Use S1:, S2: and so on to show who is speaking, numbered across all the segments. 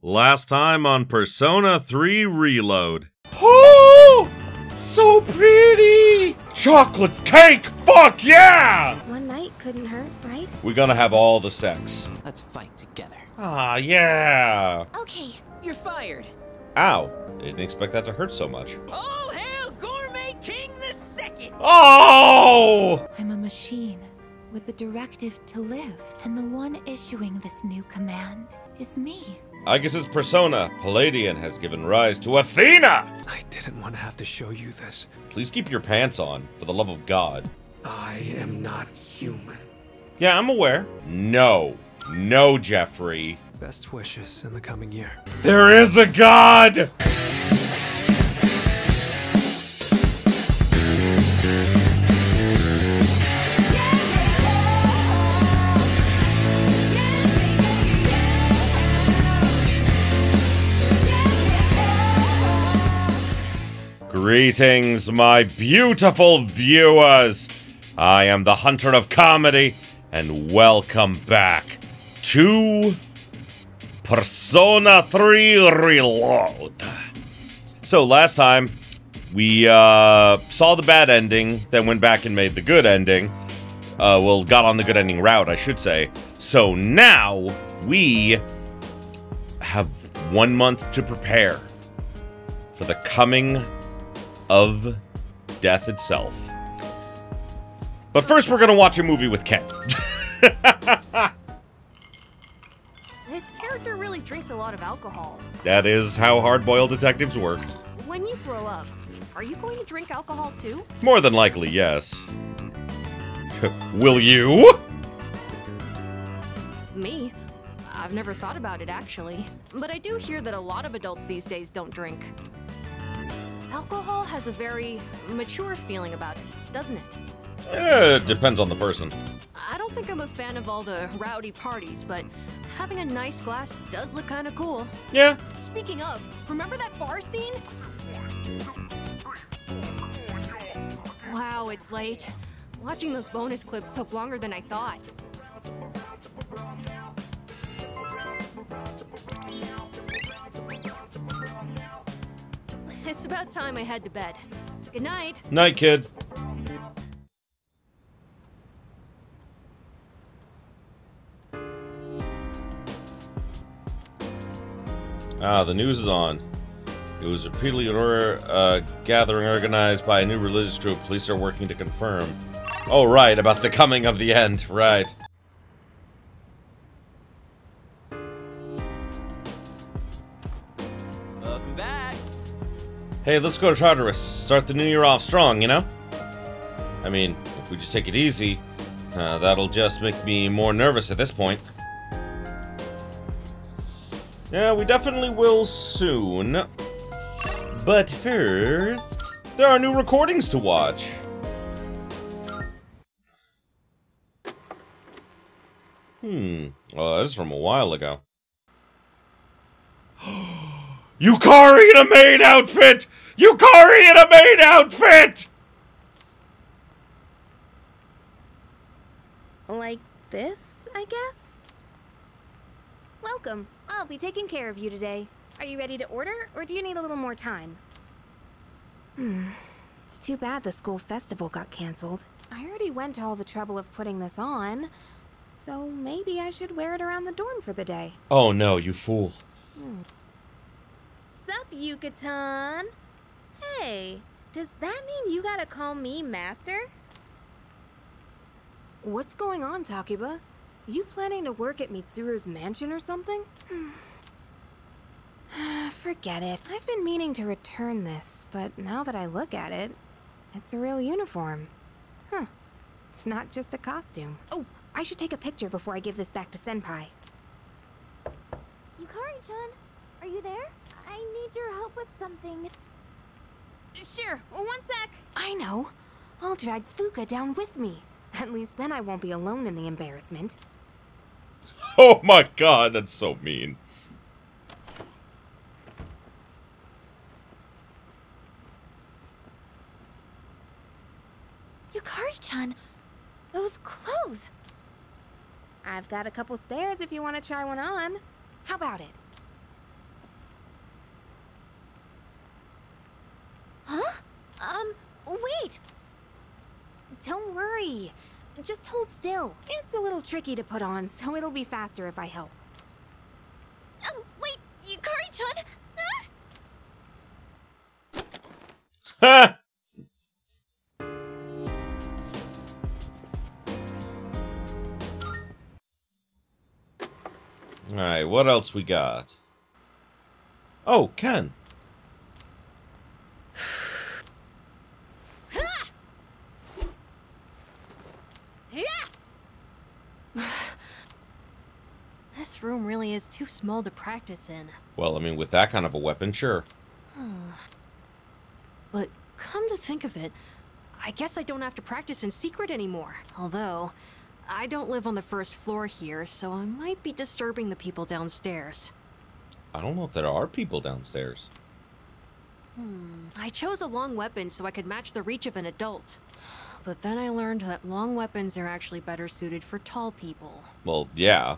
S1: Last time on Persona 3 Reload.
S2: Oh! So pretty! Chocolate cake! Fuck yeah!
S3: One night couldn't hurt, right?
S1: We're gonna have all the sex.
S4: Let's fight together.
S1: Ah, yeah!
S3: Okay.
S4: You're fired.
S1: Ow. Didn't expect that to hurt so much.
S4: All hail Gourmet King the Second!
S1: Oh!
S5: I'm a machine with the directive to live, and the one issuing this new command is me.
S1: I guess it's Persona. Palladian has given rise to Athena!
S6: I didn't want to have to show you this.
S1: Please keep your pants on, for the love of God.
S6: I am not human.
S1: Yeah, I'm aware. No. No, Jeffrey.
S6: Best wishes in the coming year.
S1: There is a God! Greetings, my beautiful viewers! I am the Hunter of Comedy, and welcome back to Persona 3 Reload. So last time, we saw the bad ending, then went back and made the good ending. Well, got on the good ending route, I should say. So now, we have 1 month to prepare for the coming of death itself. But first, we're gonna watch a movie with Ken.
S3: This character really drinks a lot of alcohol.
S1: That is how hard-boiled detectives work.
S3: When you grow up, are you going to drink alcohol too?
S1: More than likely, yes. Will you?
S3: Me? I've never thought about it, actually. But I do hear that a lot of adults these days don't drink. Alcohol has a very mature feeling about it, doesn't it?
S1: It depends on the person.
S3: I don't think I'm a fan of all the rowdy parties, but having a nice glass does look kind of cool.
S1: Yeah.
S3: Speaking of, remember that bar scene? Wow, it's late. Watching those bonus clips took longer than I thought. It's about time I head to bed. Good night.
S1: Night, kid. Ah, the news is on. It was repeatedly gathering organized by a new religious group. Police are working to confirm. Oh, right, about the coming of the end. Right.
S4: Welcome back.
S1: Hey, let's go to Tartarus. Start the new year off strong, you know? I mean, if we just take it easy, that'll just make me more nervous at this point. Yeah, we definitely will soon. But first, there are new recordings to watch. Well, this is from a while ago. Yukari in a maid outfit! Yukari in a maid outfit!
S3: Like this, I guess? Welcome. I'll be taking care of you today. Are you ready to order, or do you need a little more time? It's too bad the school festival got canceled. I already went to all the trouble of putting this on, so maybe I should wear it around the dorm for the day.
S1: Oh no, you fool.
S3: Sup, Yucatan? Hey, does that mean you gotta call me Master? What's going on, Takiba? You planning to work at Mitsuru's mansion or something? Forget it. I've been meaning to return this, but now that I look at it, it's a real uniform. Huh. It's not just a costume. Oh, I should take a picture before I give this back to Senpai.
S7: Yukari-chan, are you there? I need your help with something.
S3: Sure, 1 sec. I know. I'll drag Fuka down with me. At least then I won't be alone in the embarrassment.
S1: Oh my god, that's so mean.
S3: Yukari-chan, those clothes. I've got a couple spares if you want to try one on. How about it? wait! Don't worry. Just hold still. It's a little tricky to put on, so it'll be faster if I help.
S7: Wait, Yukari-chan?
S1: Ha! Alright, what else we got? Oh, Ken.
S8: This room really is too small to practice in.
S1: Well, I mean, with that kind of a weapon, sure.
S8: But come to think of it, I guess I don't have to practice in secret anymore. Although, I don't live on the first floor here, so I might be disturbing the people downstairs.
S1: I don't know if there are people downstairs.
S8: I chose a long weapon so I could match the reach of an adult. But then I learned that long weapons are actually better suited for tall people.
S1: Well, yeah.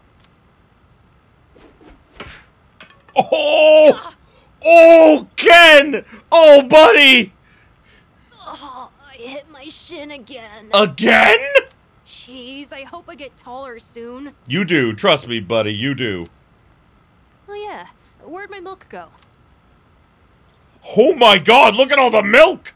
S1: Oh! Oh, Ken! Oh, buddy!
S8: Oh, I hit my shin again.
S1: Again?
S8: Jeez, I hope I get taller soon.
S1: You do. Trust me, buddy. You do.
S8: Oh yeah, where'd my milk go?
S1: Oh my god, look at all the milk!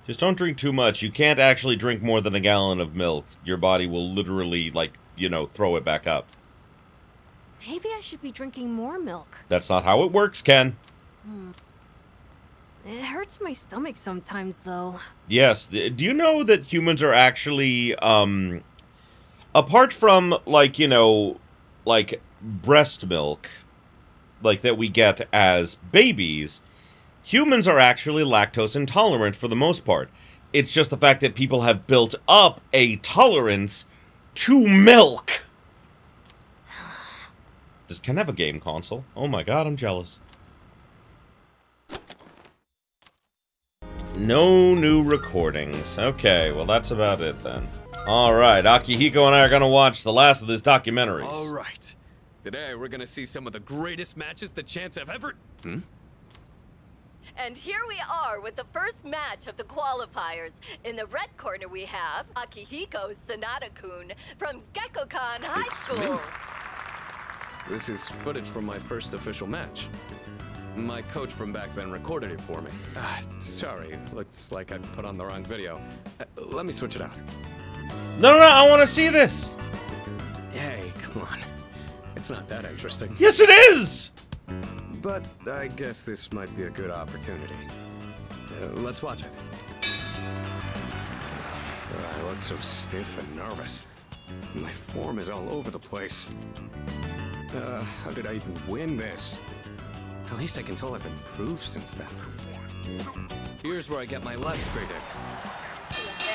S1: Just don't drink too much. You can't actually drink more than a gallon of milk. Your body will literally, like, you know, throw it back up.
S8: Maybe I should be drinking more milk.
S1: That's not how it works, Ken.
S8: It hurts my stomach sometimes, though.
S1: Yes. Do you know that humans are actually, apart from, like, you know, like, breast milk, like, that we get as babies, humans are actually lactose intolerant for the most part. It's just the fact that people have built up a tolerance to milk. Does Ken have a game console? Oh my god, I'm jealous. No new recordings. Okay, well that's about it then. Alright, Akihiko and I are gonna watch the last of this documentary.
S9: Alright. Today we're gonna see some of the greatest matches the champs have ever...
S10: And here we are with the first match of the qualifiers. In the red corner we have Akihiko Sanada-kun from Gekkokan High
S9: It's
S10: School.
S9: me. This is footage from my first official match. My coach from back then recorded it for me. Sorry, looks like I put on the wrong video. Let me switch it out.
S1: No, I want to see this!
S9: Hey, come on. It's not that interesting.
S1: Yes, it is!
S9: But I guess this might be a good opportunity. Let's watch it. I look so stiff and nervous. My form is all over the place. How did I even win this? At least I can tell I've improved since then. Here's where I get my left straight in.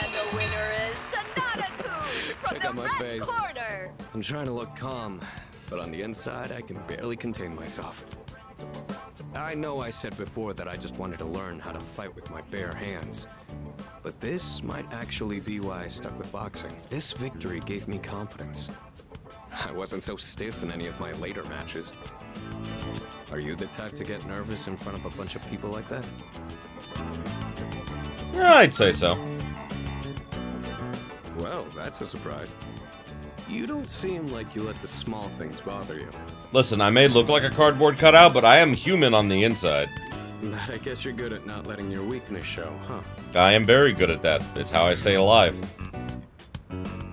S10: And the winner is Sanada-kun from
S9: Check out
S10: the
S9: my
S10: red
S9: face.
S10: corner.
S9: I'm trying to look calm, but on the inside, I can barely contain myself. I know I said before that I just wanted to learn how to fight with my bare hands. But this might actually be why I stuck with boxing. This victory gave me confidence. I wasn't so stiff in any of my later matches. Are you the type to get nervous in front of a bunch of people like that?
S1: Yeah, I'd say so.
S9: Well, that's a surprise. You don't seem like you let the small things bother you.
S1: Listen, I may look like a cardboard cutout, but I am human on the inside.
S9: But I guess you're good at not letting your weakness show, huh?
S1: I am very good at that. It's how I stay alive.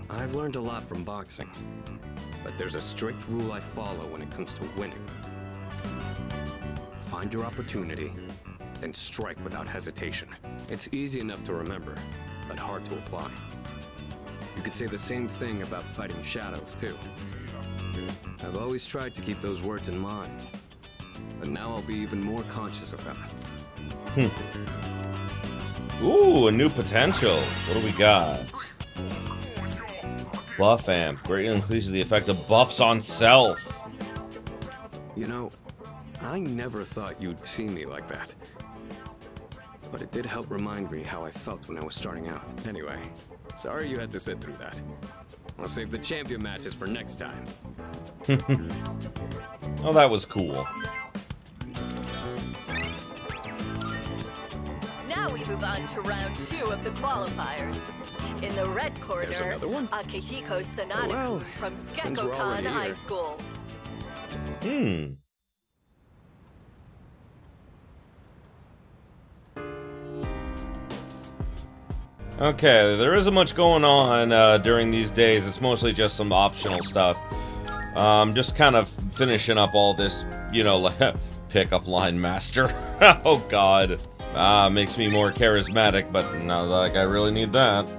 S9: I've learned a lot from boxing, but there's a strict rule I follow when it comes to winning. Find your opportunity, then strike without hesitation. It's easy enough to remember, but hard to apply. You could say the same thing about fighting shadows, too. I've always tried to keep those words in mind, but now I'll be even more conscious of them.
S1: Ooh, a new potential. What do we got? Buff amp. Greatly increases the effect of buffs on self.
S9: You know, I never thought you'd see me like that. But it did help remind me how I felt when I was starting out. Anyway, sorry you had to sit through that. I'll save the champion matches for next time.
S1: Oh, that was cool.
S10: Now we move on to round 2 of the qualifiers. In the red corner, Akihiko Sanada
S9: Well,
S10: from
S9: since we're
S10: Gekkokan
S9: already
S10: High
S9: here.
S10: School.
S1: Okay, there isn't much going on during these days. It's mostly just some optional stuff. Just kind of finishing up all this, you know, pickup line master. Oh god. Makes me more charismatic, but not like I really need that.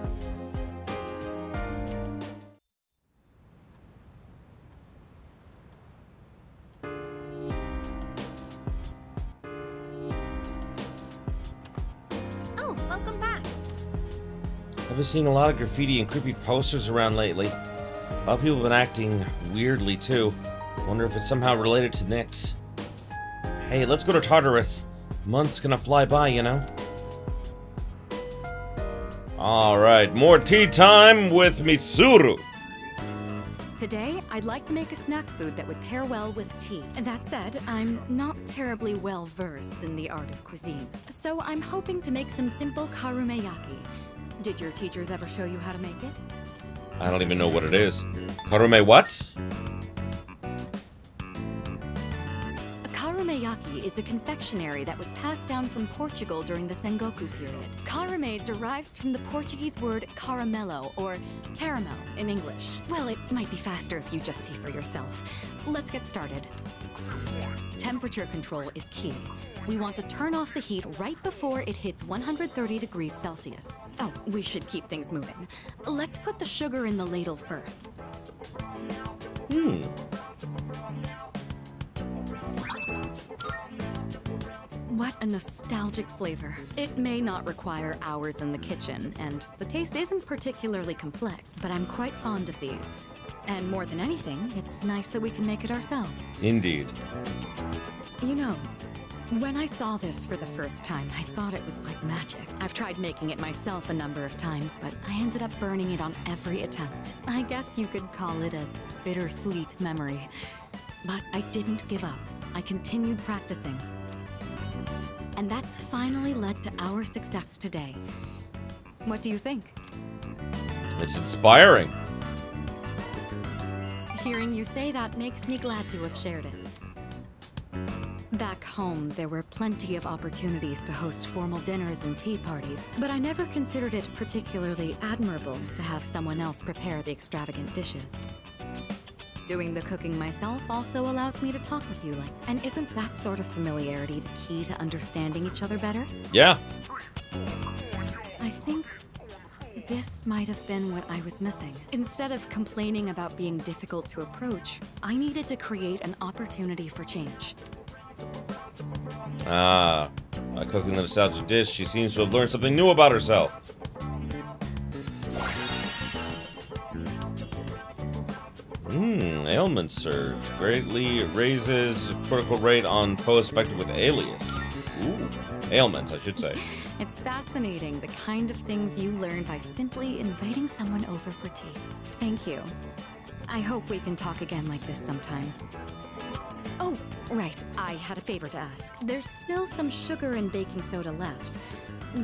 S3: Oh, welcome back.
S1: I've been seeing a lot of graffiti and creepy posters around lately. A lot of people have been acting weirdly too. Wonder if it's somehow related to Nyx. Hey, let's go to Tartarus. Month's gonna fly by, you know? Alright, more tea time with Mitsuru.
S11: Today, I'd like to make a snack food that would pair well with tea. That said, I'm not terribly well versed in the art of cuisine, so I'm hoping to make some simple karumeyaki. Did your teachers ever show you how to make it?
S1: I don't even know what it is. Karume what?
S11: A karumeyaki is a confectionery that was passed down from Portugal during the Sengoku period. Karume derives from the Portuguese word caramelo, or caramel in English. Well, it might be faster if you just see for yourself. Let's get started. Temperature control is key. We want to turn off the heat right before it hits 130 degrees Celsius. Oh, we should keep things moving. Let's put the sugar in the ladle first. What a nostalgic flavor. It may not require hours in the kitchen, and the taste isn't particularly complex, but I'm quite fond of these. And more than anything, it's nice that we can make it ourselves.
S1: Indeed.
S11: You know, when I saw this for the first time, I thought it was like magic. I've tried making it myself a number of times, but I ended up burning it on every attempt. I guess you could call it a bittersweet memory. But I didn't give up. I continued practicing. And that's finally led to our success today. What do you think?
S1: It's inspiring.
S11: Hearing you say that makes me glad to have shared it. Back home, there were plenty of opportunities to host formal dinners and tea parties, but I never considered it particularly admirable to have someone else prepare the extravagant dishes. Doing the cooking myself also allows me to talk with you like, and isn't that sort of familiarity the key to understanding each other better?
S1: Yeah.
S11: I think this might have been what I was missing. Instead of complaining about being difficult to approach, I needed to create an opportunity for change.
S1: By cooking the nostalgic dish, she seems to have learned something new about herself. Ailment surge. Greatly raises critical rate on foes affected with alias. Ooh. Ailments, I should say.
S11: It's fascinating, the kind of things you learn by simply inviting someone over for tea. Thank you. I hope we can talk again like this sometime. Oh, right. I had a favor to ask. There's still some sugar and baking soda left.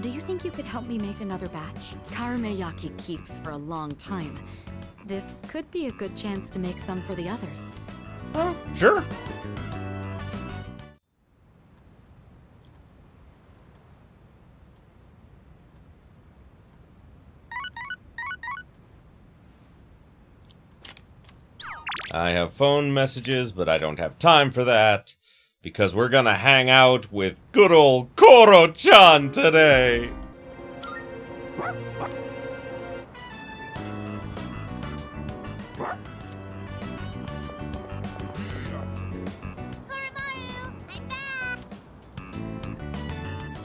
S11: Do you think you could help me make another batch? Karumeyaki keeps for a long time. This could be a good chance to make some for the others.
S1: Oh, sure. I have phone messages, but I don't have time for that, because we're gonna hang out with good old Koro-chan today!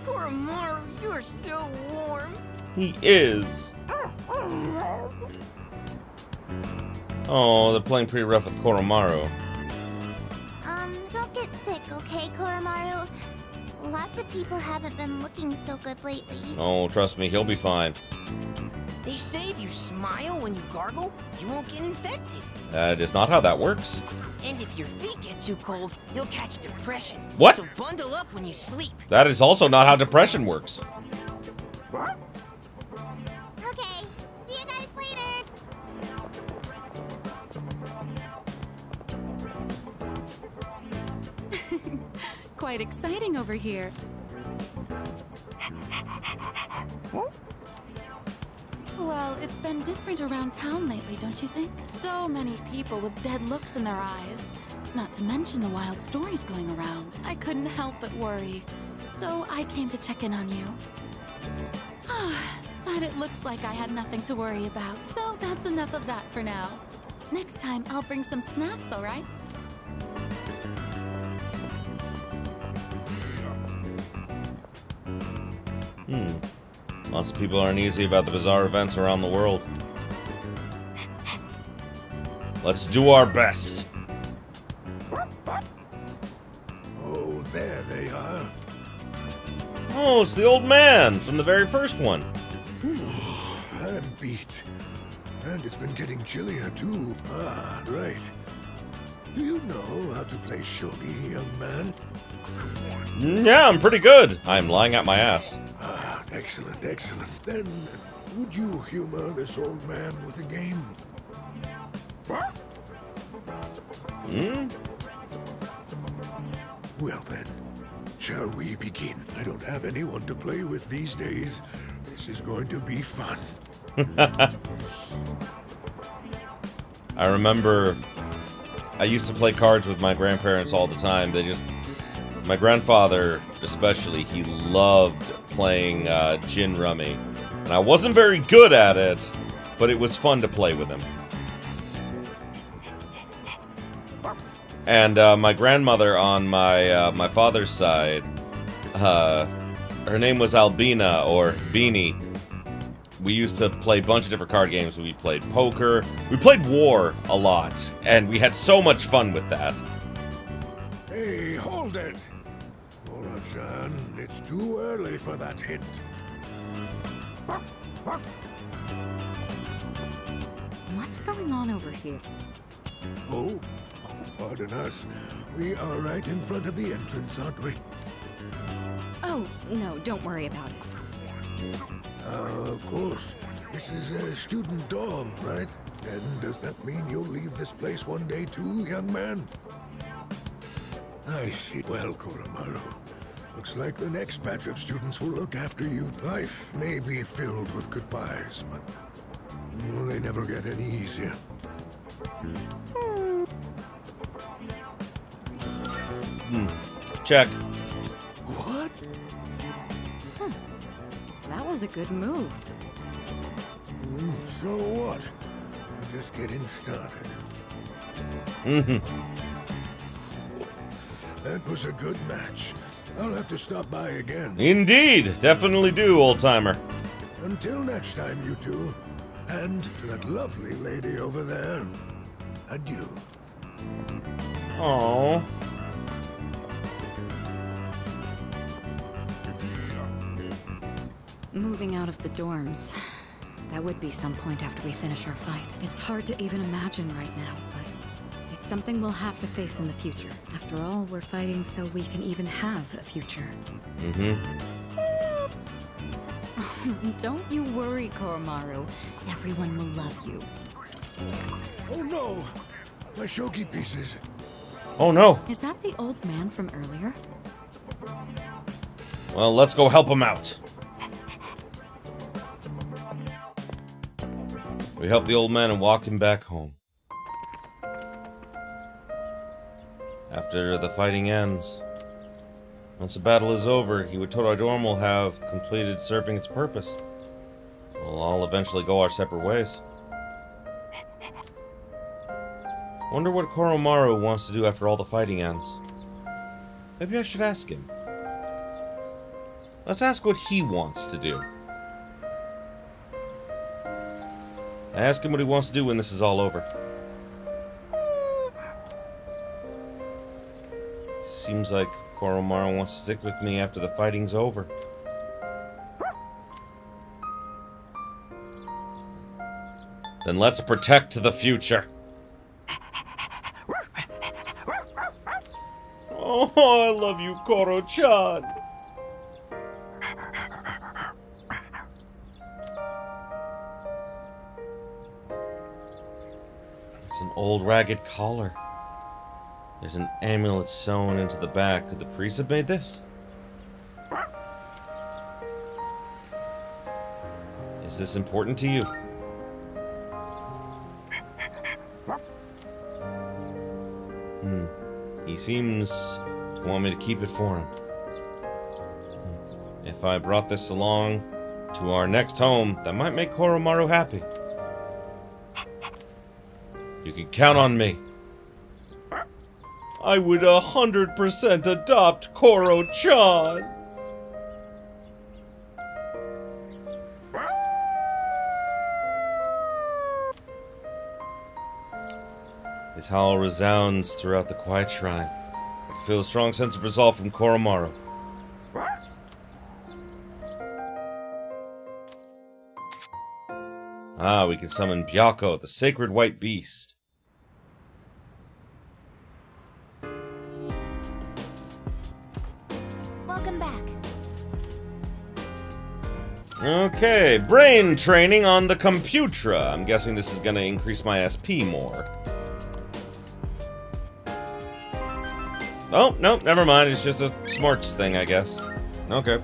S4: Koromaru, you're so warm.
S1: He is! Oh, they're playing pretty rough with Koromaru.
S7: Don't get sick, okay, Koromaru? Lots of people haven't been looking so good lately.
S1: Oh, trust me, he'll be fine.
S4: They say if you smile when you gargle, you won't get infected.
S1: That is not how that works.
S4: And if your feet get too cold, you'll catch depression.
S1: What?
S4: So bundle up when you sleep.
S1: That is also not how depression works.
S7: Okay, see you guys later.
S11: Quite exciting over here. Well, it's been different around town lately, don't you think? So many people with dead looks in their eyes. Not to mention the wild stories going around. I couldn't help but worry. So I came to check in on you. But it looks like I had nothing to worry about. So that's enough of that for now. Next time, I'll bring some snacks, all right?
S1: Lots of people are uneasy about the bizarre events around the world. Let's do our best.
S12: Oh, there they are.
S1: Oh, it's the old man from the very first one.
S12: I'm beat. And it's been getting chillier, too. Ah, right. Do you know how to play shogi, young man?
S1: Yeah, I'm pretty good. I'm lying at my ass.
S12: Ah, excellent, excellent. Then, would you humor this old man with a game? Well then, shall we begin? I don't have anyone to play with these days. This is going to be fun.
S1: I remember I used to play cards with my grandparents all the time. My grandfather especially, he loved playing gin rummy. And I wasn't very good at it, but it was fun to play with him. And my grandmother on my father's side, her name was Albina, or Beanie. We used to play a bunch of different card games. We played poker. We played War a lot. And we had so much fun with that.
S12: Hey, hold it! John, it's too early for that hint.
S11: What's going on over here?
S12: Oh, pardon us. We are right in front of the entrance, aren't we?
S11: Oh, no, don't worry about it.
S12: Of course. This is a student dorm, right? And does that mean you'll leave this place one day too, young man? I see. Well, Koromaru, looks like the next batch of students will look after you. Life may be filled with goodbyes, but they never get any easier.
S1: Check.
S12: What?
S11: That was a good move.
S12: So what? We're just getting started. That was a good match. I'll have to stop by again.
S1: Indeed! Definitely do, old-timer.
S12: Until next time, you two. And to that lovely lady over there, adieu.
S1: Aww.
S11: Moving out of the dorms. That would be some point after we finish our fight. It's hard to even imagine right now, but it's something we'll have to face in the future. After all, we're fighting so we can even have a future. Don't you worry, Koromaru. Everyone will love you.
S12: Oh no! My shogi pieces.
S1: Oh no.
S11: Is that the old man from earlier?
S1: Well, let's go help him out. We helped the old man and walked him back home. After the fighting ends, once the battle is over, Iwatoro Dorm will have completed serving its purpose. We'll all eventually go our separate ways. Wonder what Koromaru wants to do after all the fighting ends. Maybe I should ask him. Let's ask what he wants to do. Ask him what he wants to do when this is all over. Seems like Koromaru wants to stick with me after the fighting's over. Then let's protect the future. Oh, I love you, Koro-chan. It's an old ragged collar. There's an amulet sewn into the back. Could the priest have made this? Is this important to you? He seems to want me to keep it for him. If I brought this along to our next home, that might make Koromaru happy. You can count on me. I would 100% adopt Koro-chan. His howl resounds throughout the quiet shrine. I can feel a strong sense of resolve from Koromaru. Ah, we can summon Byakko, the sacred white beast.
S5: Welcome back.
S1: Okay, brain training on the Computra. I'm guessing this is gonna increase my SP more. Oh, no, never mind. It's just a smarts thing, I guess. Okay.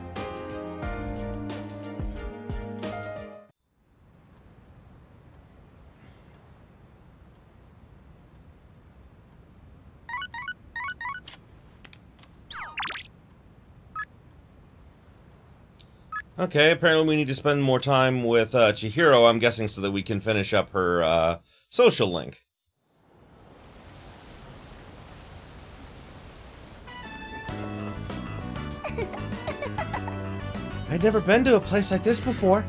S1: Okay, apparently we need to spend more time with Chihiro, I'm guessing, so that we can finish up her social link. I'd never been to a place like this before.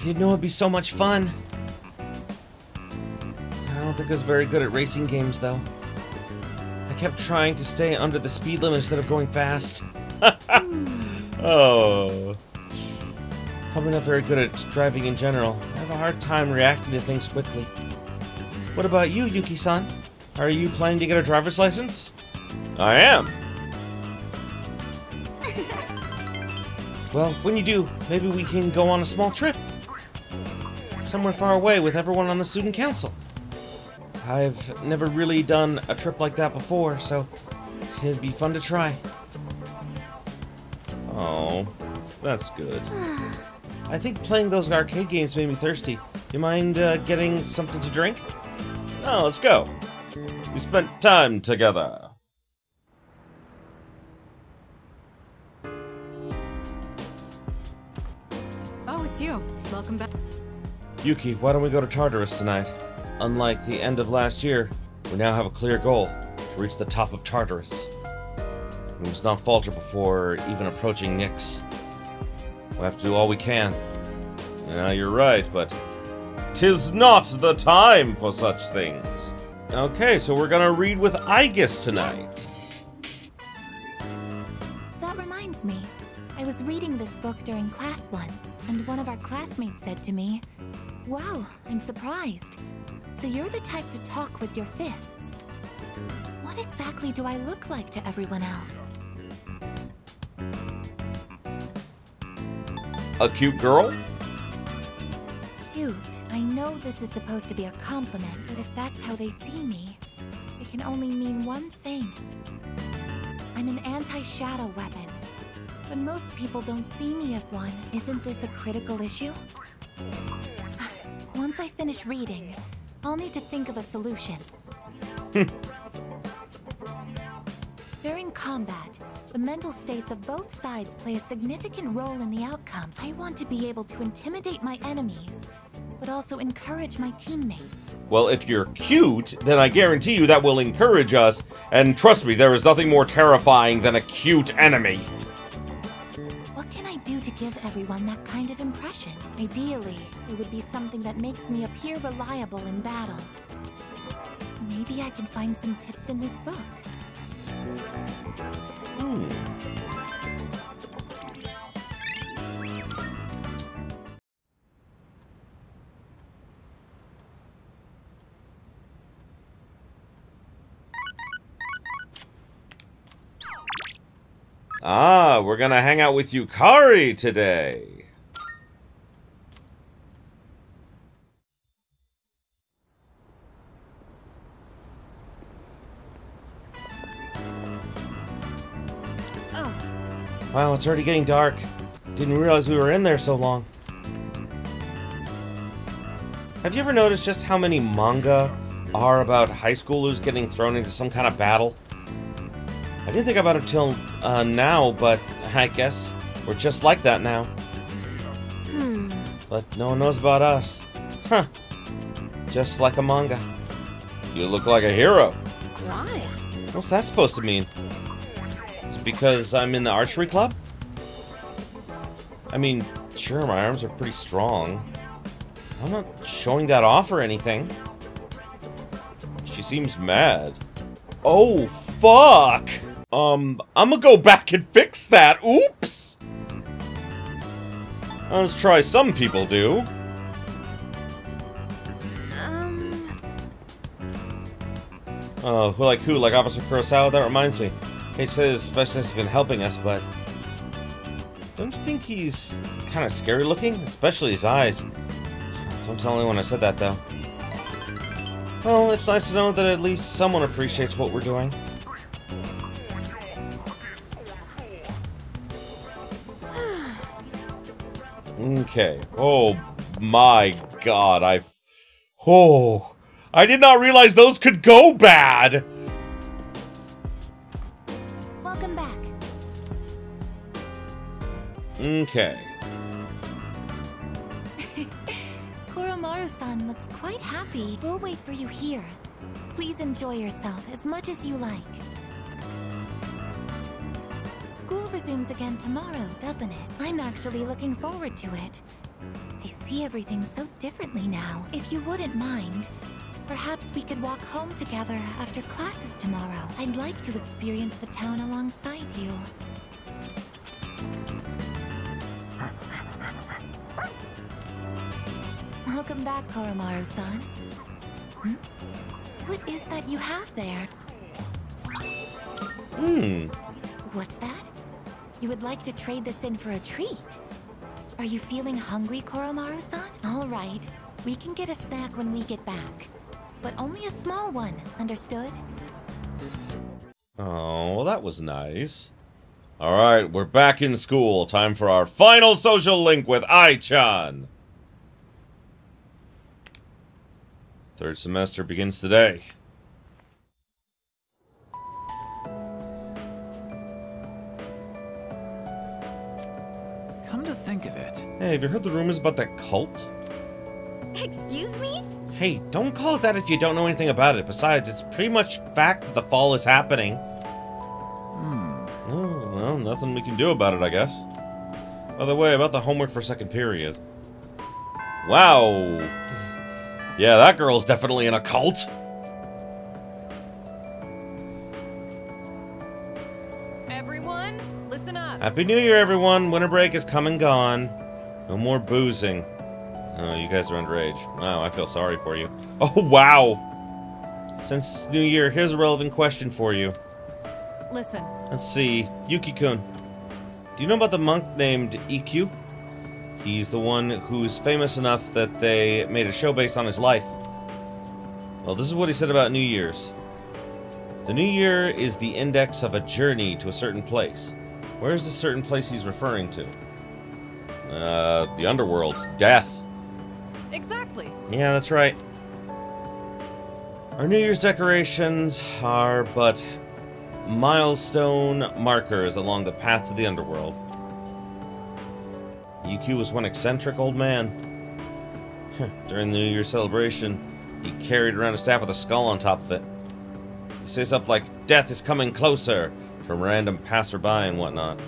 S1: I didn't know it'd be so much fun. I don't think I was very good at racing games, though. I kept trying to stay under the speed limit instead of going fast. Oh. Probably not very good at driving in general. I have a hard time reacting to things quickly. What about you, Yuki-san? Are you planning to get a driver's license? I am. Well, when you do, maybe we can go on a small trip. Somewhere far away with everyone on the student council. I've never really done a trip like that before, so it'd be fun to try. Oh, that's good. I think playing those arcade games made me thirsty. You mind getting something to drink? Oh, let's go. We spent time together.
S11: Oh, it's you. Welcome back.
S1: Yuki, why don't we go to Tartarus tonight? Unlike the end of last year, we now have a clear goal, to reach the top of Tartarus. We must not falter before even approaching Nyx. We'll have to do all we can. Yeah, you're right, but 'tis not the time for such things. Okay, so we're gonna read with Aigis tonight.
S5: That reminds me. I was reading this book during class once, and one of our classmates said to me, "Wow, I'm surprised. So you're the type to talk with your fists. What exactly do I look like to everyone else?"
S1: A cute girl?
S5: Cute. I know this is supposed to be a compliment, but if that's how they see me, it can only mean one thing. I'm an anti-shadow weapon. But most people don't see me as one. Isn't this a critical issue? Once I finish reading, I'll need to think of a solution. During combat, the mental states of both sides play a significant role in the outcome. I want to be able to intimidate my enemies, but also encourage my teammates.
S1: Well, if you're cute, then I guarantee you that will encourage us, and trust me, there is nothing more terrifying than a cute enemy.
S5: What can I do to give everyone that kind of impression? Ideally, it would be something that makes me appear reliable in battle. Maybe I can find some tips in this book.
S1: Ah, we're gonna hang out with Yukari today.
S5: Oh.
S1: Wow, it's already getting dark. Didn't realize we were in there so long. Have you ever noticed just how many manga are about high schoolers getting thrown into some kind of battle? I didn't think about it till now, but I guess we're just like that now. But no one knows about us. Huh. Just like a manga. You look like a hero.
S3: Why?
S1: What's that supposed to mean? It's because I'm in the archery club? I mean, sure, my arms are pretty strong. I'm not showing that off or anything. She seems mad. Oh, fuck! I'm gonna go back and fix that. Oops! Let's try some people do. Oh, who? Like Officer Kurosawa? That reminds me. Hate to say this specialist has been helping us, but don't you think he's kind of scary looking? Especially his eyes. Don't tell anyone I said that, though. Well, it's nice to know that at least someone appreciates what we're doing. Okay. Oh my god, I did not realize those could go bad!
S5: Welcome back.
S1: Okay.
S5: Koromaru-san looks quite happy. We'll wait for you here. Please enjoy yourself as much as you like. School resumes again tomorrow, doesn't it? I'm actually looking forward to it. I see everything so differently now. If you wouldn't mind, perhaps we could walk home together after classes tomorrow. I'd like to experience the town alongside you. Welcome back, Koromaru-san. What is that you have there? What's that? You would like to trade this in for a treat? Are you feeling hungry, Koromaru-san? All right. We can get a snack when we get back. But only a small one, understood?
S1: Oh, well, that was nice. Alright, we're back in school. Time for our final social link with Ai-chan. Third semester begins today.
S13: Come to think of it.
S1: Hey, have you heard the rumors about that cult?
S10: Excuse me?
S1: Hey, don't call it that if you don't know anything about it. Besides, it's pretty much fact that the fall is happening. Oh, well, nothing we can do about it, I guess. By the way, about the homework for second period. Wow. Yeah, that girl's definitely in a cult.
S8: Everyone, listen up.
S1: Happy New Year, everyone. Winter break is come and gone. No more boozing. Oh, you guys are underage. Wow, I feel sorry for you. Oh, wow. Since New Year, here's a relevant question for you.
S8: Listen.
S1: Let's see. Yuki-kun. Do you know about the monk named EQ? He's the one who's famous enough that they made a show based on his life. Well, this is what he said about New Year's. The New Year is the index of a journey to a certain place. Where is the certain place he's referring to? The underworld. Death.
S8: Exactly.
S1: Yeah, that's right. Our New Year's decorations are but milestone markers along the path to the underworld. EQ was one eccentric old man. During the New Year's celebration, he carried around a staff with a skull on top of it. He says stuff like, "Death is coming closer," to random passerby and whatnot.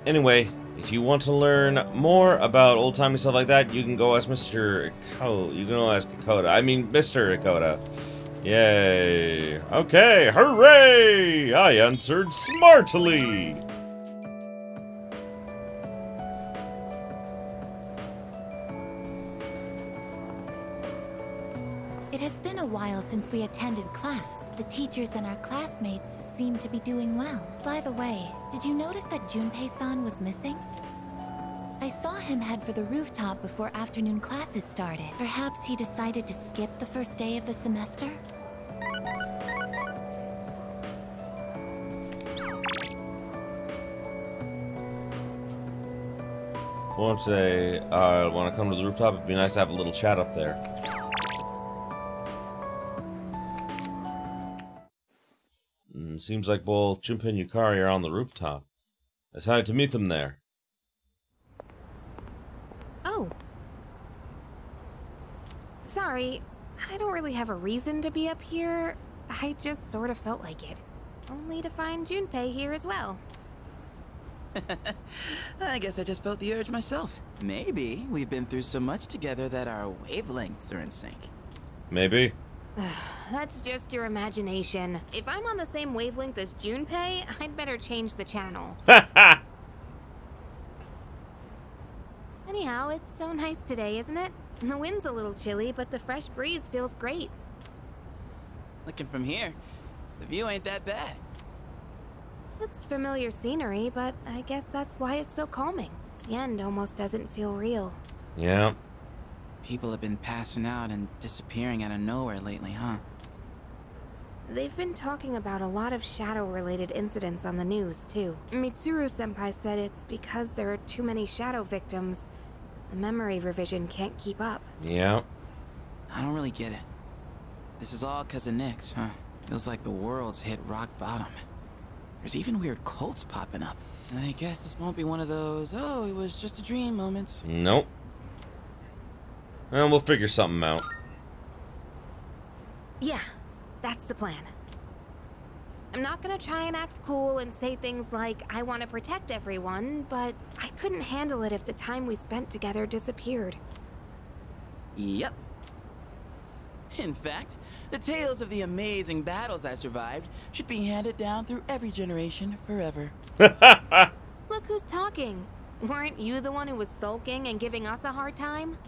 S1: Anyway, if you want to learn more about old-timey stuff like that, you can go ask Mr. Ikoda. You can go ask Ikoda. I mean, Mr. Ikoda. Yay. Okay, hooray! I answered smartly!
S5: It has been a while since since we attended class. The teachers and our classmates seem to be doing well. By the way, did you notice that Junpei-san was missing? I saw him head for the rooftop before afternoon classes started. Perhaps he decided to skip the first day of the semester?
S1: Once they want to come to the rooftop, it'd be nice to have a little chat up there. Seems like both Junpei and Yukari are on the rooftop. I decided to meet them there.
S3: Oh. Sorry, I don't really have a reason to be up here. I just sort of felt like it. Only to find Junpei here as well.
S14: I guess I just felt the urge myself. Maybe we've been through so much together that our wavelengths are in sync.
S1: Maybe.
S3: That's just your imagination. If I'm on the same wavelength as Junpei, I'd better change the channel. Anyhow, it's so nice today, isn't it? The wind's a little chilly, but the fresh breeze feels great.
S14: Looking from here, the view ain't that bad.
S3: It's familiar scenery, but I guess that's why it's so calming. The end almost doesn't feel real.
S1: Yeah.
S14: People have been passing out and disappearing out of nowhere lately, huh?
S3: They've been talking about a lot of shadow-related incidents on the news, too. Mitsuru-senpai said it's because there are too many shadow victims. The memory revision can't keep up.
S1: Yeah.
S14: I don't really get it. This is all because of Nyx, huh? Feels like the world's hit rock bottom. There's even weird cults popping up. I guess this won't be one of those, oh, it was just a dream moments.
S1: Nope. Well, we'll figure something out.
S3: Yeah, that's the plan. I'm not gonna try and act cool and say things like, I want to protect everyone, but I couldn't handle it if the time we spent together disappeared.
S14: Yep. In fact, the tales of the amazing battles I survived should be handed down through every generation forever.
S3: Look who's talking. Weren't you the one who was sulking and giving us a hard time?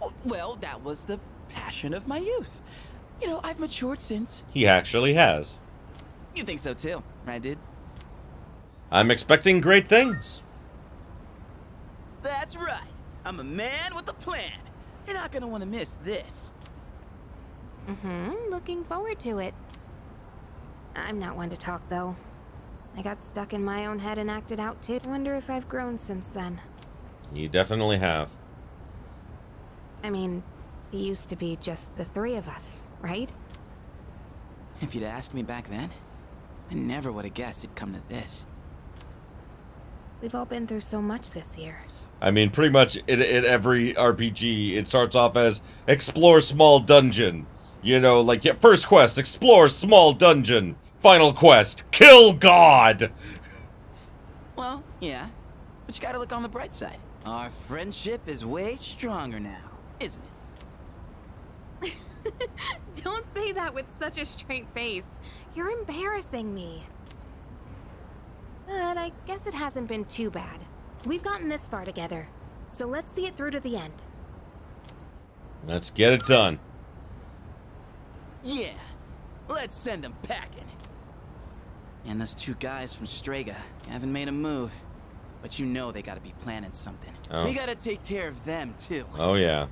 S14: Oh, well, that was the passion of my youth. You know, I've matured since.
S1: He actually has.
S14: You think so too, right, dude?
S1: I'm expecting great things.
S14: That's right. I'm a man with a plan. You're not gonna want to miss this.
S3: Looking forward to it. I'm not one to talk, though. I got stuck in my own head and acted out, too. I wonder if I've grown since then.
S1: You definitely have.
S3: I mean, it used to be just the three of us, right?
S14: If you'd asked me back then, I never would have guessed it'd come to this.
S3: We've all been through so much this year.
S1: I mean, pretty much in every RPG, it starts off as explore small dungeon. You know, like, yeah, first quest, explore small dungeon. Final quest, kill God!
S14: Well, yeah, but you gotta look on the bright side. Our friendship is way stronger now, isn't it?
S3: Don't say that with such a straight face. You're embarrassing me. But I guess it hasn't been too bad. We've gotten this far together, so let's see it through to the end.
S1: Let's get it done.
S14: Yeah, let's send them packing. And those two guys from Strega haven't made a move, but you know they gotta be planning something.
S1: Oh.
S14: We gotta take care of them too.
S1: Oh yeah.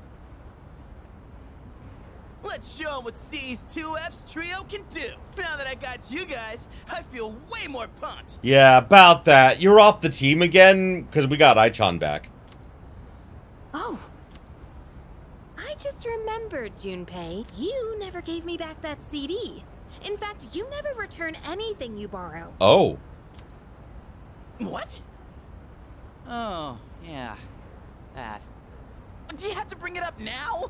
S14: Let's show them what C's 2F's trio can do. Now that I got you guys, I feel way more pumped.
S1: Yeah, about that. You're off the team again because we got Aichan back.
S3: Oh. I just remembered, Junpei. You never gave me back that CD. In fact, you never return anything you borrow.
S1: Oh.
S14: What? Oh, yeah. That. Do you have to bring it up now?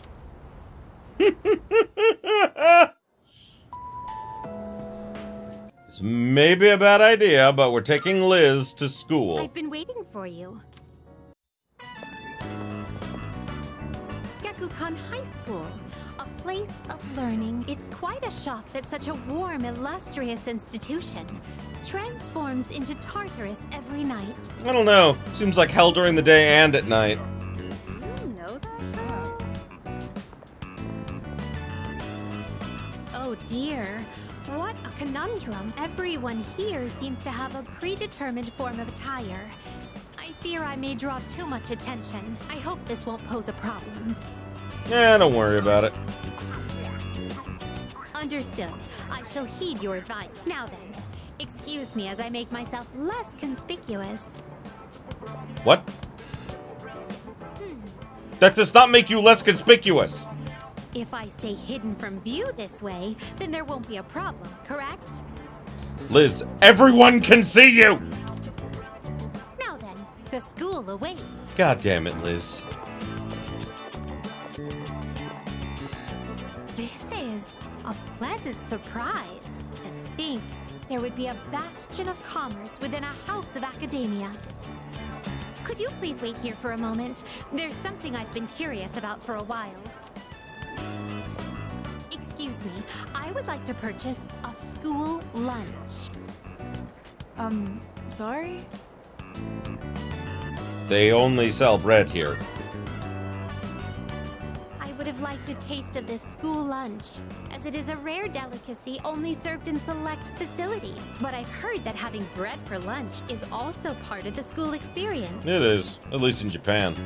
S1: This may be a bad idea, but we're taking Liz to school.
S15: I've been waiting for you. Gekukan High School, a place of learning. It's quite a shock that such a warm, illustrious institution transforms into Tartarus every night.
S1: I don't know. Seems like hell during the day and at night.
S15: You know that? Oh dear. What a conundrum. Everyone here seems to have a predetermined form of attire. I fear I may draw too much attention. I hope this won't pose a problem.
S1: Yeah, don't worry about it.
S15: Understood. I shall heed your advice. Now then, excuse me as I make myself less conspicuous.
S1: What? That does not make you less conspicuous.
S15: If I stay hidden from view this way, then there won't be a problem, correct?
S1: Liz, everyone can see you!
S15: Now then, the school awaits.
S1: God damn it, Liz.
S15: This is a pleasant surprise. To think there would be a bastion of commerce within a house of academia. Could you please wait here for a moment? There's something I've been curious about for a while. Excuse me, I would like to purchase a school lunch.
S3: Sorry?
S1: They only sell bread here.
S15: I would have liked a taste of this school lunch, as it is a rare delicacy only served in select facilities. But I've heard that having bread for lunch is also part of the school experience.
S1: It is, at least in Japan.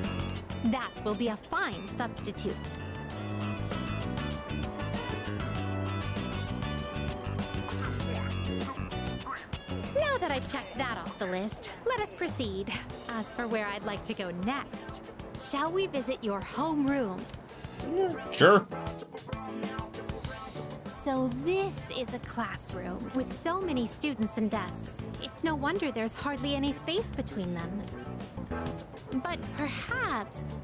S15: That will be a fine substitute. Now that I've checked that off the list, let us proceed. As for where I'd like to go next, shall we visit your homeroom?
S1: Sure.
S15: So this is a classroom with so many students and desks. It's no wonder there's hardly any space between them. But perhaps...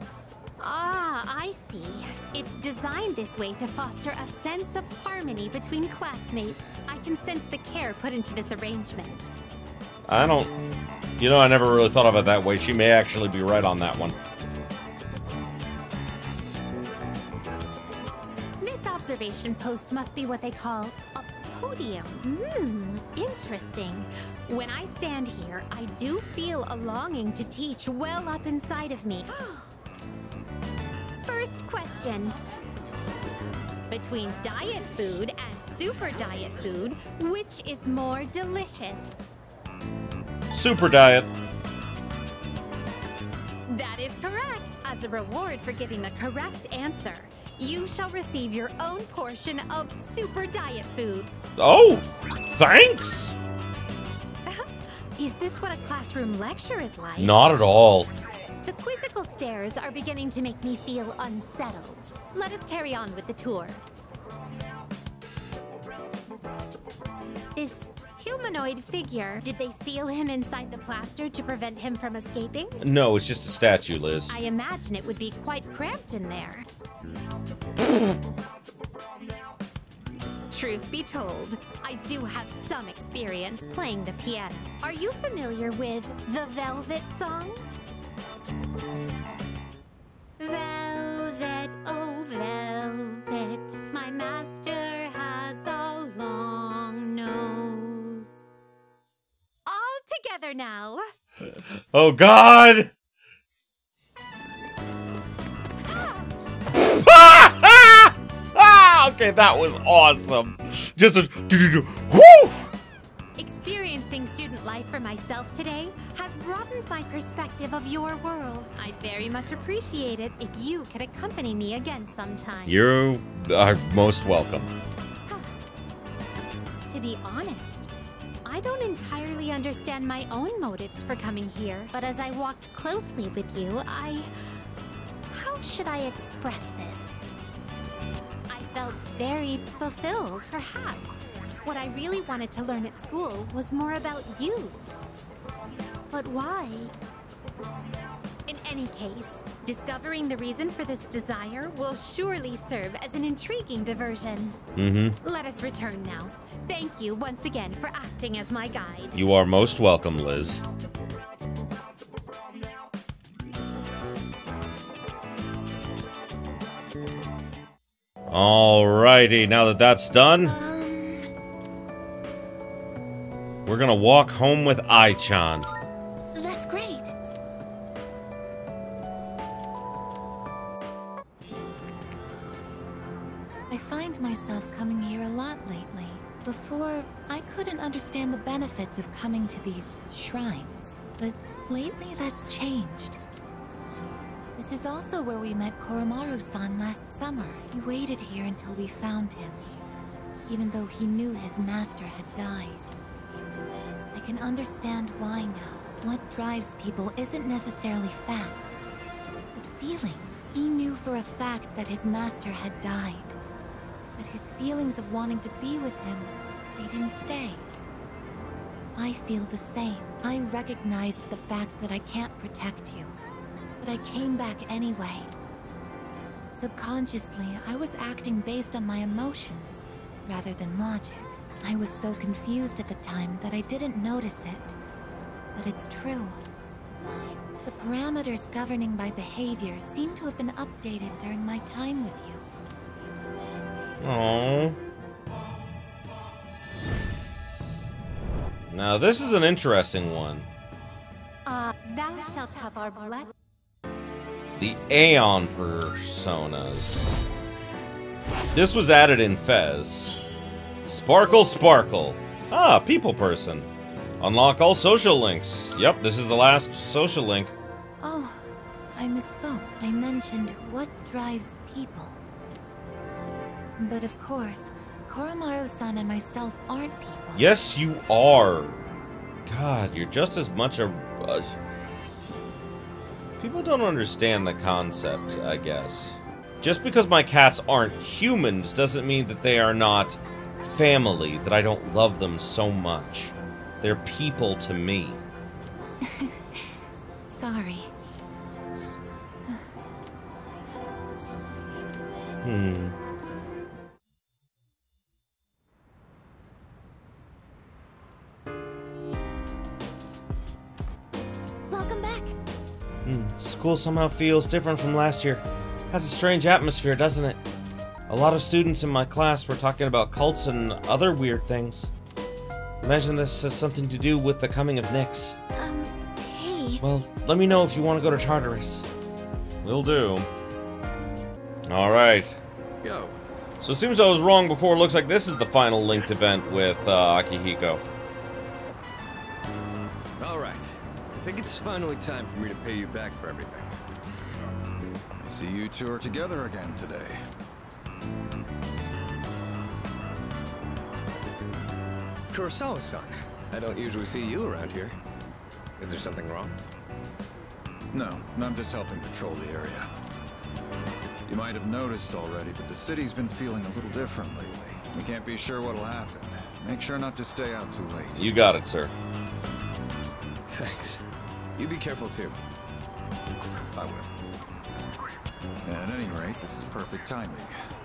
S15: Ah, I see. It's designed this way to foster a sense of harmony between classmates. I can sense the care put into this arrangement.
S1: I don't... You know, I never really thought of it that way. She may actually be right on that one.
S15: This observation post must be what they call a podium. Interesting. When I stand here, I do feel a longing to teach well up inside of me. First question. Between diet food and super diet food, which is more delicious?
S1: Super diet.
S15: That is correct. As a reward for giving the correct answer, you shall receive your own portion of super diet food.
S1: Oh, thanks!
S15: Is this what a classroom lecture is like?
S1: Not at all.
S15: The quizzical stares are beginning to make me feel unsettled. Let us carry on with the tour. This humanoid figure, did they seal him inside the plaster to prevent him from escaping?
S1: No, it's just a statue, Liz.
S15: I imagine it would be quite cramped in there. Truth be told, I do have some experience playing the piano. Are you familiar with the Velvet song? Velvet, oh velvet, my master has a long nose. All together now.
S1: Oh, God! Okay, that was awesome. Just a... Whoo!
S15: Experiencing student life for myself today has broadened my perspective of your world. I'd very much appreciate it if you could accompany me again sometime.
S1: You are most welcome.
S15: To be honest, I don't entirely understand my own motives for coming here, but as I walked closely with you, how should I express this? I felt very fulfilled, perhaps. What I really wanted to learn at school was more about you. But why? In any case, discovering the reason for this desire will surely serve as an intriguing diversion. Let us return now. Thank you once again for acting as my guide.
S1: You are most welcome, Liz. Alrighty, now that that's done, we're gonna walk home with Ai-chan.
S15: That's great.
S5: I find myself coming here a lot lately. Before, I couldn't understand the benefits of coming to these shrines, but lately that's changed. This is also where we met Koromaru-san last summer. We waited here until we found him, even though he knew his master had died. I can understand why now. What drives people isn't necessarily facts, but feelings. He knew for a fact that his master had died, but his feelings of wanting to be with him made him stay. I feel the same. I recognized the fact that I can't protect you, but I came back anyway. Subconsciously, I was acting based on my emotions rather than logic. I was so confused at the time that I didn't notice it, but it's true. The parameters governing my behavior seem to have been updated during my time with you.
S1: Aww. Now this is an interesting one.
S15: Thou shalt have our blessing.
S1: The Aeon personas. This was added in Fez. Sparkle Sparkle. Ah, people person. Unlock all social links. Yep, this is the last social link.
S5: Oh, I misspoke. I mentioned what drives people. But of course, Koromaru-san and myself aren't people.
S1: Yes, you are. God, you're just as much a... People don't understand the concept, I guess. Just because my cats aren't humans doesn't mean that they are not family, that I don't love them so much. They're people to me.
S5: Sorry.
S15: Welcome back.
S1: School somehow feels different from last year. Has a strange atmosphere, doesn't it? A lot of students in my class were talking about cults and other weird things. Imagine this has something to do with the coming of Nyx.
S15: Hey.
S1: Well, let me know if you want to go to Tartarus. Will do. Alright.
S9: Yo.
S1: So it seems I was wrong before. Looks like this is the final linked event with Akihiko.
S9: Alright. I think it's finally time for me to pay you back for everything.
S13: I see you two are together again today.
S9: Kurosawa-san, I don't usually see you around here. Is there something wrong?
S13: No, I'm just helping patrol the area. You might have noticed already, but the city's been feeling a little different lately. We can't be sure what'll happen. Make sure not to stay out too late.
S1: You got it, sir.
S9: Thanks. You be careful too.
S13: I will. At any rate, this is perfect timing.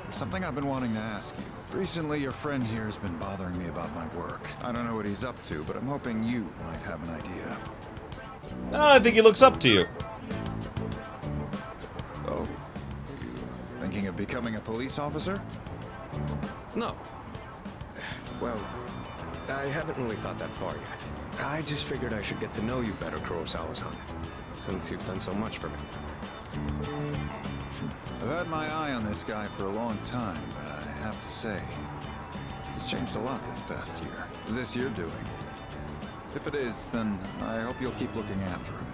S13: There's something I've been wanting to ask you. Recently, your friend here has been bothering me about my work. I don't know what he's up to, but I'm hoping you might have an idea.
S1: I think he looks up to you.
S13: Oh. You thinking of becoming a police officer?
S9: No. Well, I haven't really thought that far yet. I just figured I should get to know you better, Kurosawa-san, since you've done so much for me.
S13: I've had my eye on this guy for a long time, but I have to say, he's changed a lot this past year. Is this your doing? If it is, then I hope you'll keep looking after him.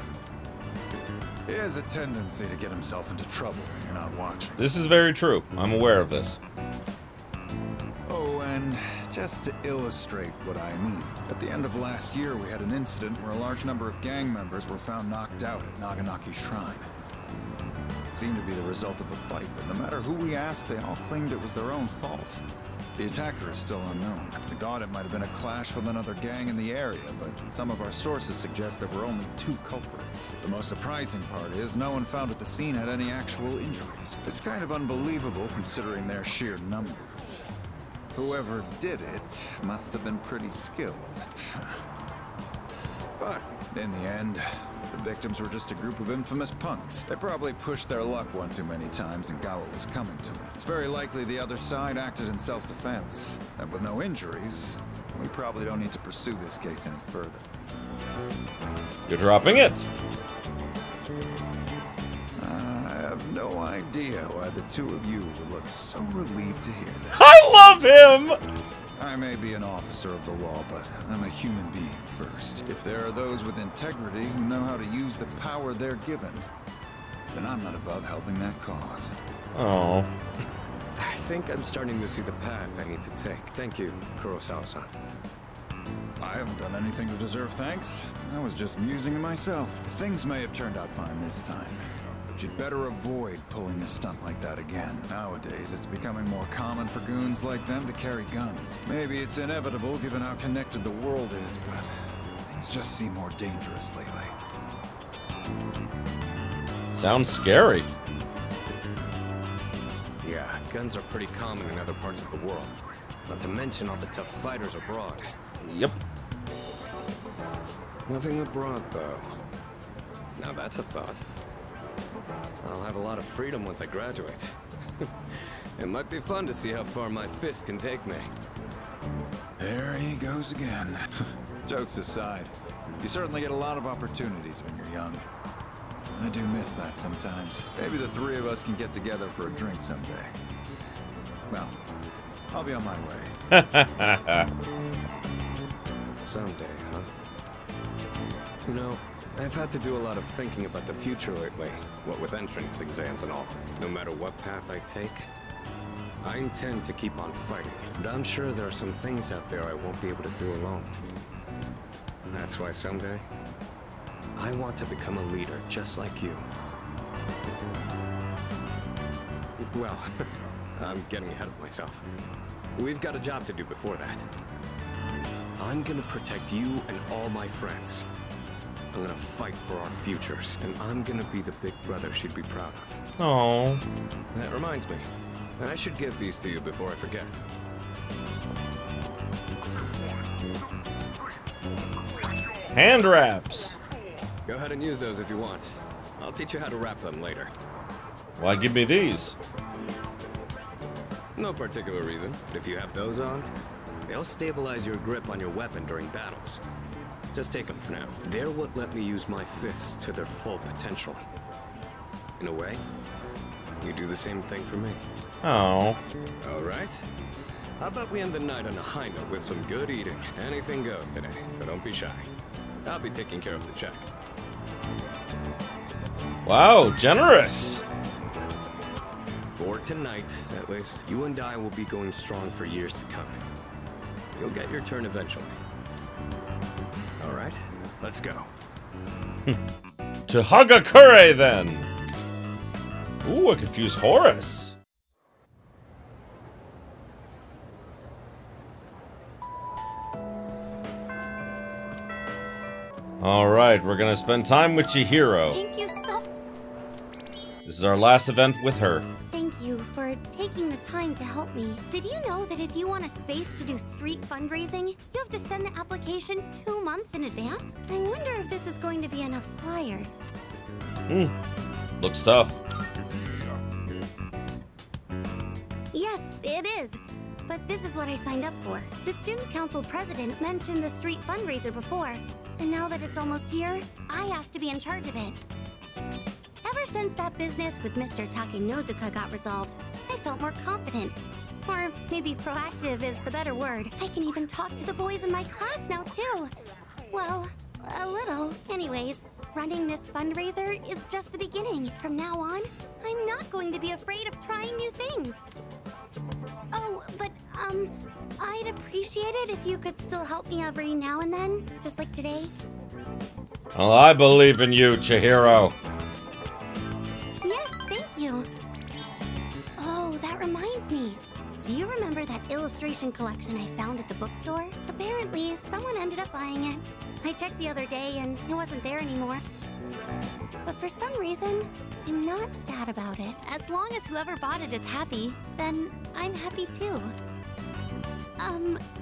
S13: He has a tendency to get himself into trouble when you're not watching.
S1: This is very true. I'm aware of this.
S13: Oh, and just to illustrate what I mean, at the end of last year we had an incident where a large number of gang members were found knocked out at Naganaki's shrine. It seemed to be the result of a fight, but no matter who we asked, they all claimed it was their own fault. The attacker is still unknown. We thought it might have been a clash with another gang in the area, but some of our sources suggest there were only 2 culprits. The most surprising part is no one found at the scene had any actual injuries. It's kind of unbelievable considering their sheer numbers. Whoever did it must have been pretty skilled. But in the end, the victims were just a group of infamous punks. They probably pushed their luck one too many times and got what was coming to them. It's very likely the other side acted in self-defense. And with no injuries, we probably don't need to pursue this case any further.
S1: You're dropping it.
S13: I have no idea why the two of you would look so relieved to hear this.
S1: I love him!
S13: I may be an officer of the law, but I'm a human being first. If there are those with integrity who know how to use the power they're given, then I'm not above helping that cause.
S1: Oh.
S9: I think I'm starting to see the path I need to take. Thank you, Kurosawa-san.
S13: I haven't done anything to deserve thanks. I was just musing to myself. Things may have turned out fine this time, but you'd better avoid pulling a stunt like that again. Nowadays, it's becoming more common for goons like them to carry guns. Maybe it's inevitable given how connected the world is, but things just seem more dangerous lately.
S1: Sounds scary.
S9: Yeah, guns are pretty common in other parts of the world. Not to mention all the tough fighters abroad.
S1: Yep.
S9: Nothing abroad, though. Now that's a thought. I'll have a lot of freedom once I graduate. It might be fun to see how far my fist can take me.
S13: There he goes again. Jokes aside, you certainly get a lot of opportunities when you're young. I do miss that sometimes. Maybe the three of us can get together for a drink someday. Well, I'll be on my way.
S9: Someday, huh? You know, I've had to do a lot of thinking about the future lately, what with entrance exams and all. No matter what path I take, I intend to keep on fighting. But I'm sure there are some things out there I won't be able to do alone. That's why someday, I want to become a leader just like you. Well, I'm getting ahead of myself. We've got a job to do before that. I'm gonna protect you and all my friends. I'm gonna fight for our futures, and I'm gonna be the big brother she'd be proud of.
S1: Oh.
S9: That reminds me, I should give these to you before I forget.
S1: Hand wraps.
S9: Go ahead and use those if you want. I'll teach you how to wrap them later.
S1: Why give me these?
S9: No particular reason. If you have those on, they'll stabilize your grip on your weapon during battles. Just take them for now. They're what let me use my fists to their full potential. In a way, you do the same thing for me.
S1: Oh.
S9: All right. How about we end the night on a high note with some good eating? Anything goes today, so don't be shy. I'll be taking care of the check.
S1: Wow, generous.
S9: For tonight, at least, you and I will be going strong for years to come. You'll get your turn eventually. All right, let's go.
S1: To Hagakure, then. Ooh, I confused Horus. All right, we're gonna spend time with Chihiro.
S15: Thank you so...
S1: This is our last event with her.
S15: Thank you for taking the time to help me. Did you know that if you want a space to do street fundraising, you have to send the application 2 months in advance? I wonder if this is going to be enough flyers.
S1: Looks tough.
S15: Yes, it is. But this is what I signed up for. The student council president mentioned the street fundraiser before, and now that it's almost here, I asked to be in charge of it. Ever since that business with Mr. Takenozuka got resolved, I felt more confident. Or maybe proactive is the better word. I can even talk to the boys in my class now, too. Well, a little. Anyways, running this fundraiser is just the beginning. From now on, I'm not going to be afraid of trying new things. Oh, but, I'd appreciate it if you could still help me every now and then, just like today.
S1: Well, I believe in you, Chihiro.
S15: Yes, thank you. Oh, that reminds me. Do you remember that illustration collection I found at the bookstore? Apparently, someone ended up buying it. I checked the other day and it wasn't there anymore. But for some reason, I'm not sad about it. As long as whoever bought it is happy, then I'm happy too.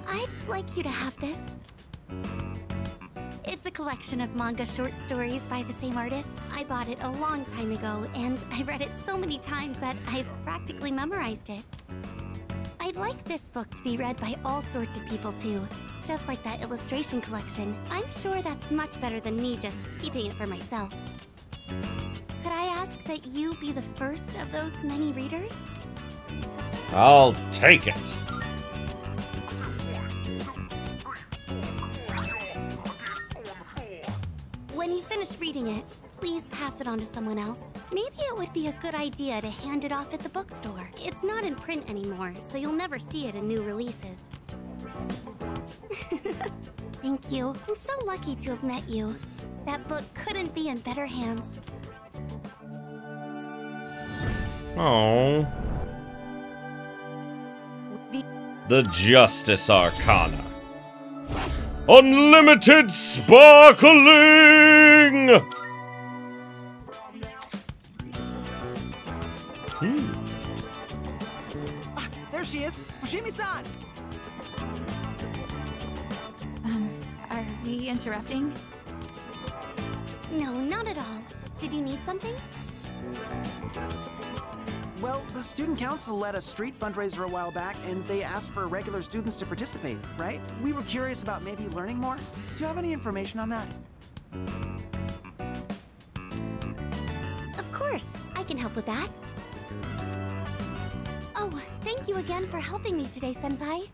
S15: I'd like you to have this. It's a collection of manga short stories by the same artist. I bought it a long time ago, and I read it so many times that I've practically memorized it. I'd like this book to be read by all sorts of people too, just like that illustration collection. I'm sure that's much better than me just keeping it for myself. Could I ask that you be the first of those many readers?
S1: I'll take it.
S15: When you finish reading it, please pass it on to someone else. Maybe it would be a good idea to hand it off at the bookstore. It's not in print anymore, so you'll never see it in new releases. Thank you. I'm so lucky to have met you. That book couldn't be in better hands.
S1: Oh. The Justice Arcana. Unlimited sparkling!
S16: There she is! Fushimi-san!
S5: Are we interrupting?
S15: No, not at all. Did you need something?
S16: Well, the student council led a street fundraiser a while back, and they asked for regular students to participate, right? We were curious about maybe learning more. Did you have any information on that?
S15: Of course, I can help with that. Oh, thank you again for helping me today, Senpai.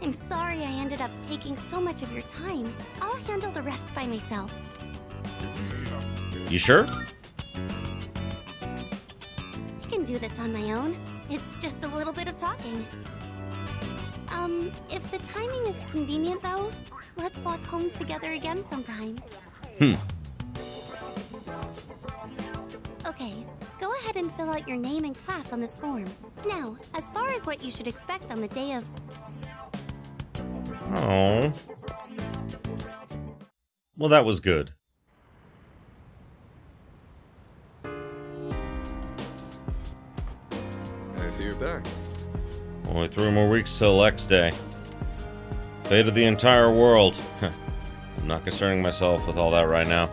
S15: I'm sorry I ended up taking so much of your time. I'll handle the rest by myself.
S1: You sure?
S15: I can do this on my own. It's just a little bit of talking. If the timing is convenient though, let's walk home together again sometime. Okay, go ahead and fill out your name and class on this form. Now, as far as what you should expect on the day of...
S1: Oh. Well, that was good.
S9: I see you're back.
S1: Only 3 more weeks till X Day. Fate of the entire world. I'm not concerning myself with all that right now.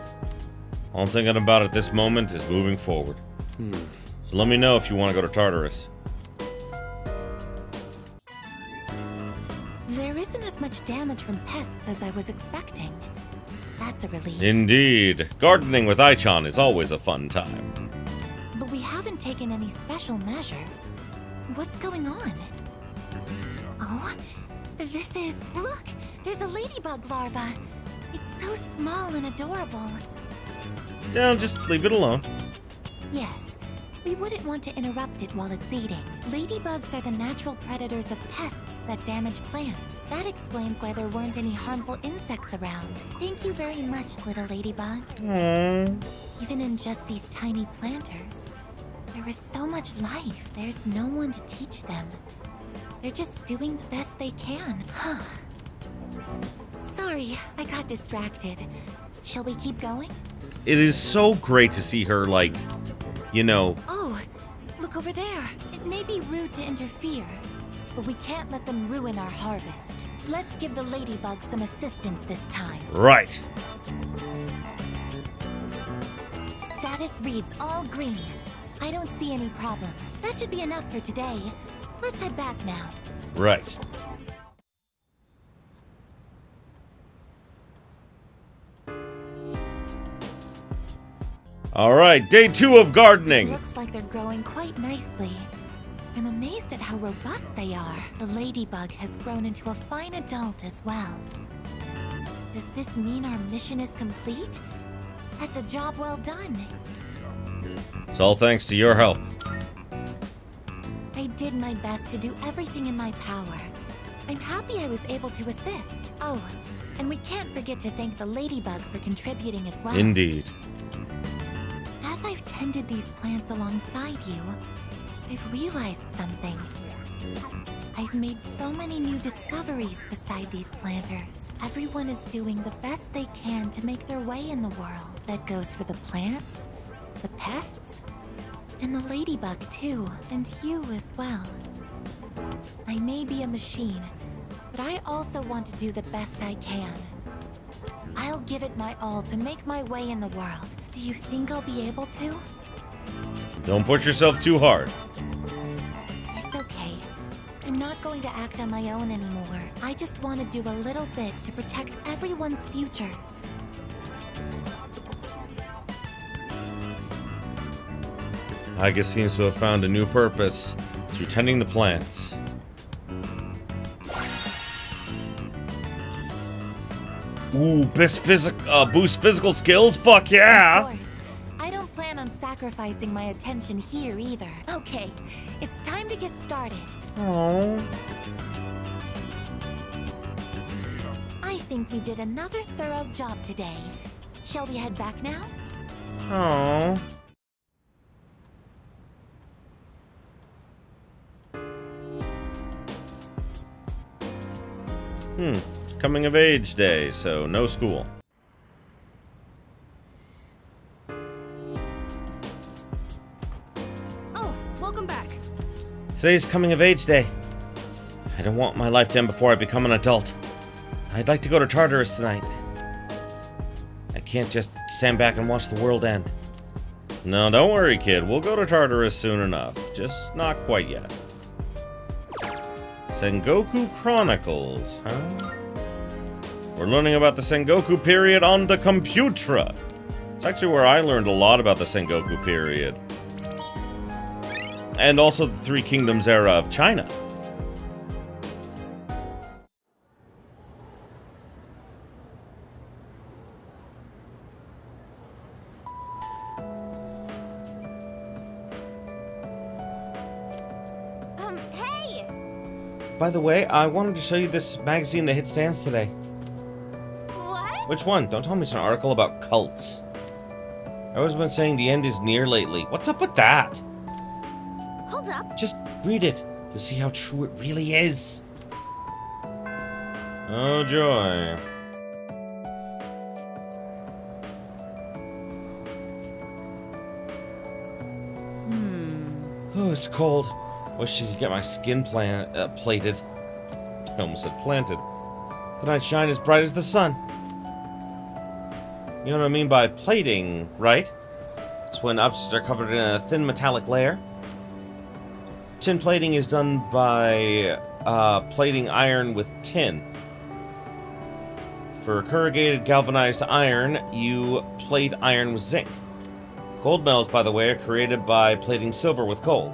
S1: All I'm thinking about at this moment is moving forward. So let me know if you want to go to Tartarus.
S5: There isn't as much damage from pests as I was expecting. That's a relief.
S1: Indeed. Gardening with Aichan is always a fun time.
S5: But we haven't taken any special measures. What's going on? Oh, this is... Look! There's a ladybug larva. It's so small and adorable.
S1: Yeah, just leave it alone.
S5: Yes, we wouldn't want to interrupt it while it's eating. Ladybugs are the natural predators of pests that damage plants. That explains why there weren't any harmful insects around. Thank you very much, little ladybug.
S1: Aww.
S5: Even in just these tiny planters, there is so much life. There's no one to teach them. They're just doing the best they can. Huh. Sorry, I got distracted. Shall we keep going?
S1: It is so great to see her, like, you know...
S5: Oh, look over there. It may be rude to interfere, but we can't let them ruin our harvest. Let's give the ladybug some assistance this time.
S1: Right.
S5: Status reads all green. I don't see any problems. That should be enough for today. Let's head back now.
S1: Right. Alright, day 2 of gardening.
S5: Looks like they're growing quite nicely. I'm amazed at how robust they are. The ladybug has grown into a fine adult as well. Does this mean our mission is complete? That's a job well done.
S1: It's all thanks to your help.
S5: I did my best to do everything in my power. I'm happy I was able to assist. Oh, and we can't forget to thank the ladybug for contributing as well.
S1: Indeed.
S5: As I've tended these plants alongside you, I've realized something. I've made so many new discoveries beside these planters. Everyone is doing the best they can to make their way in the world. That goes for the plants, the pests, and the ladybug too, and you as well. I may be a machine, but I also want to do the best I can. I'll give it my all to make my way in the world. Do you think I'll be able to?
S1: Don't push yourself too hard.
S5: It's okay. I'm not going to act on my own anymore. I just want to do a little bit to protect everyone's futures.
S1: Iga seems to have found a new purpose through tending the plants. Ooh, boost physical skills? Fuck yeah!
S5: Of course. I don't plan on sacrificing my attention here either. Okay, it's time to get started.
S1: Aww.
S5: I think we did another thorough job today. Shall we head back now?
S1: Aww. Coming of age day, so no school.
S8: Oh, welcome back.
S1: Today's coming of age day. I don't want my life to end before I become an adult. I'd like to go to Tartarus tonight. I can't just stand back and watch the world end. No, don't worry, kid. We'll go to Tartarus soon enough. Just not quite yet. Sengoku Chronicles, huh? We're learning about the Sengoku period on the Computra. It's actually where I learned a lot about the Sengoku period. And also the Three Kingdoms era of China.
S15: Hey!
S1: By the way, I wanted to show you this magazine that hit stands today.
S15: What?
S1: Which one? Don't tell me it's an article about cults. I've always been saying the end is near lately. What's up with that?
S15: Hold up.
S1: Just read it. You'll see how true it really is. Oh, joy. Oh, it's cold. Wish you could get my skin plated. I almost said planted. Then I'd shine as bright as the sun. You know what I mean by plating, right? It's when objects are covered in a thin metallic layer. Tin plating is done by plating iron with tin. For corrugated galvanized iron, you plate iron with zinc. Gold medals, by the way, are created by plating silver with gold.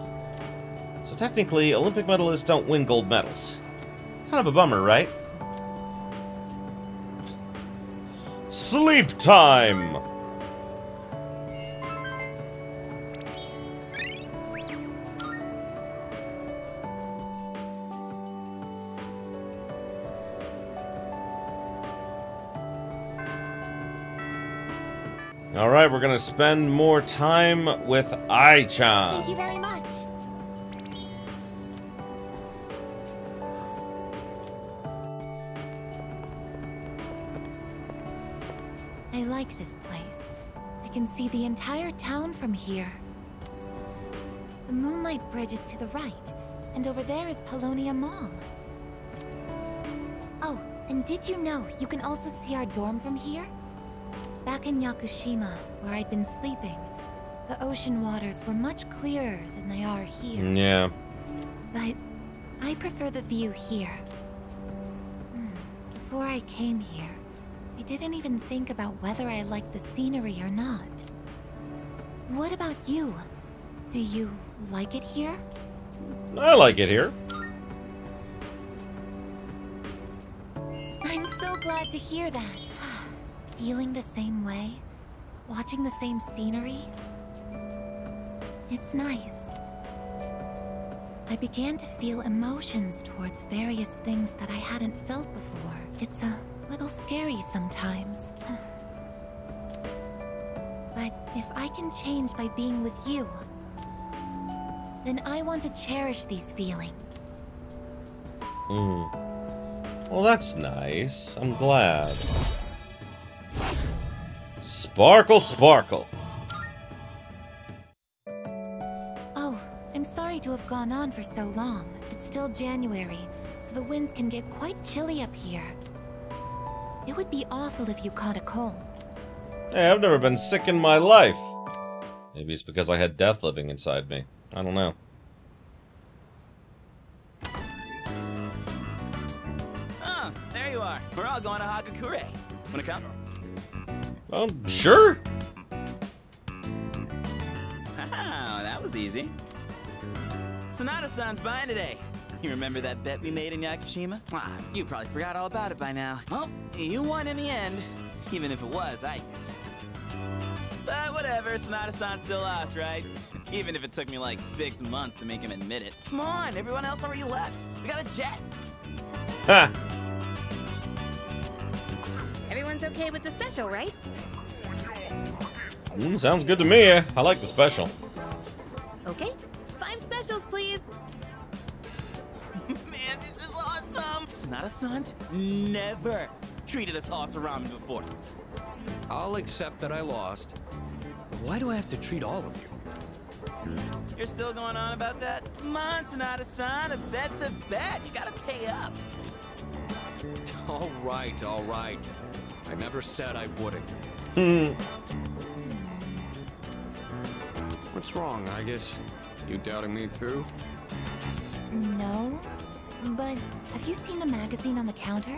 S1: So technically, Olympic medalists don't win gold medals. Kind of a bummer, right? Sleep time! Alright, we're gonna spend more time with Ai-chan.
S5: Thank you very much. I like this place. I can see the entire town from here. The Moonlight Bridge is to the right, and over there is Polonia Mall. Oh, and did you know you can also see our dorm from here? Back in Yakushima, where I'd been sleeping, the ocean waters were much clearer than they are here.
S1: Yeah.
S5: But I prefer the view here. Before I came here, I didn't even think about whether I liked the scenery or not. What about you? Do you like it here?
S1: I like it here.
S5: I'm so glad to hear that. Feeling the same way? Watching the same scenery? It's nice. I began to feel emotions towards various things that I hadn't felt before. It's a little scary sometimes. But if I can change by being with you, then I want to cherish these feelings.
S1: Well, that's nice. I'm glad. Sparkle, sparkle.
S5: Oh, I'm sorry to have gone on for so long. It's still January, so the winds can get quite chilly up here. It would be awful if you caught a cold.
S1: Hey, I've never been sick in my life. Maybe it's because I had death living inside me. I don't know.
S17: Oh, there you are. We're all going to Hagakure. Wanna come?
S1: Sure.
S17: Wow, that was was easy. Sonata-san's buying today. You remember that bet we made in Yakushima? Ah, you probably forgot all about it by now. Well, you won in the end, even if it was ice. But whatever, Sonata-san still lost, right? Even if it took me like 6 months to make him admit it. Come on, everyone else already left. We got a jet.
S1: Ha!
S3: Everyone's okay with the special, right?
S1: Sounds good to me. I like the special.
S3: Okay, 5 specials, please.
S17: Man, this is awesome! Sonata-san's never treated us all to ramen before.
S9: I'll accept that I lost. Why do I have to treat all of you?
S17: You're still going on about that? Come on, Sonata-san, a bet's a bet. You gotta pay up.
S9: All right, all right. I never said I wouldn't. What's wrong, I guess? You doubting me too?
S5: No, but have you seen the magazine on the counter?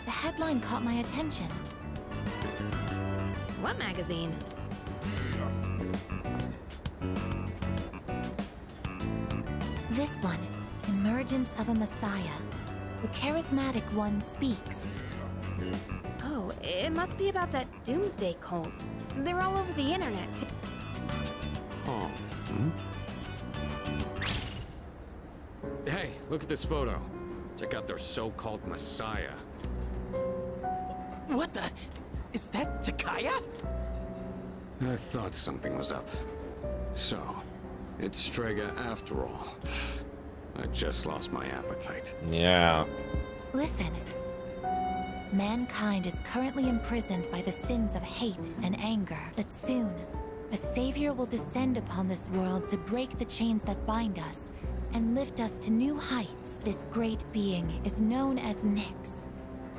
S5: The headline caught my attention.
S3: What magazine?
S5: This one, Emergence of a Messiah. The charismatic one speaks.
S3: Oh, it must be about that doomsday cult. They're all over the internet, too.
S9: Oh. Hey, look at this photo. Check out their so-called messiah.
S17: What the? Is that Takaya?
S9: I thought something was up. So, it's Strega after all. I just lost my appetite.
S1: Yeah.
S5: Listen. Mankind is currently imprisoned by the sins of hate and anger. But soon, a savior will descend upon this world to break the chains that bind us and lift us to new heights. This great being is known as Nyx.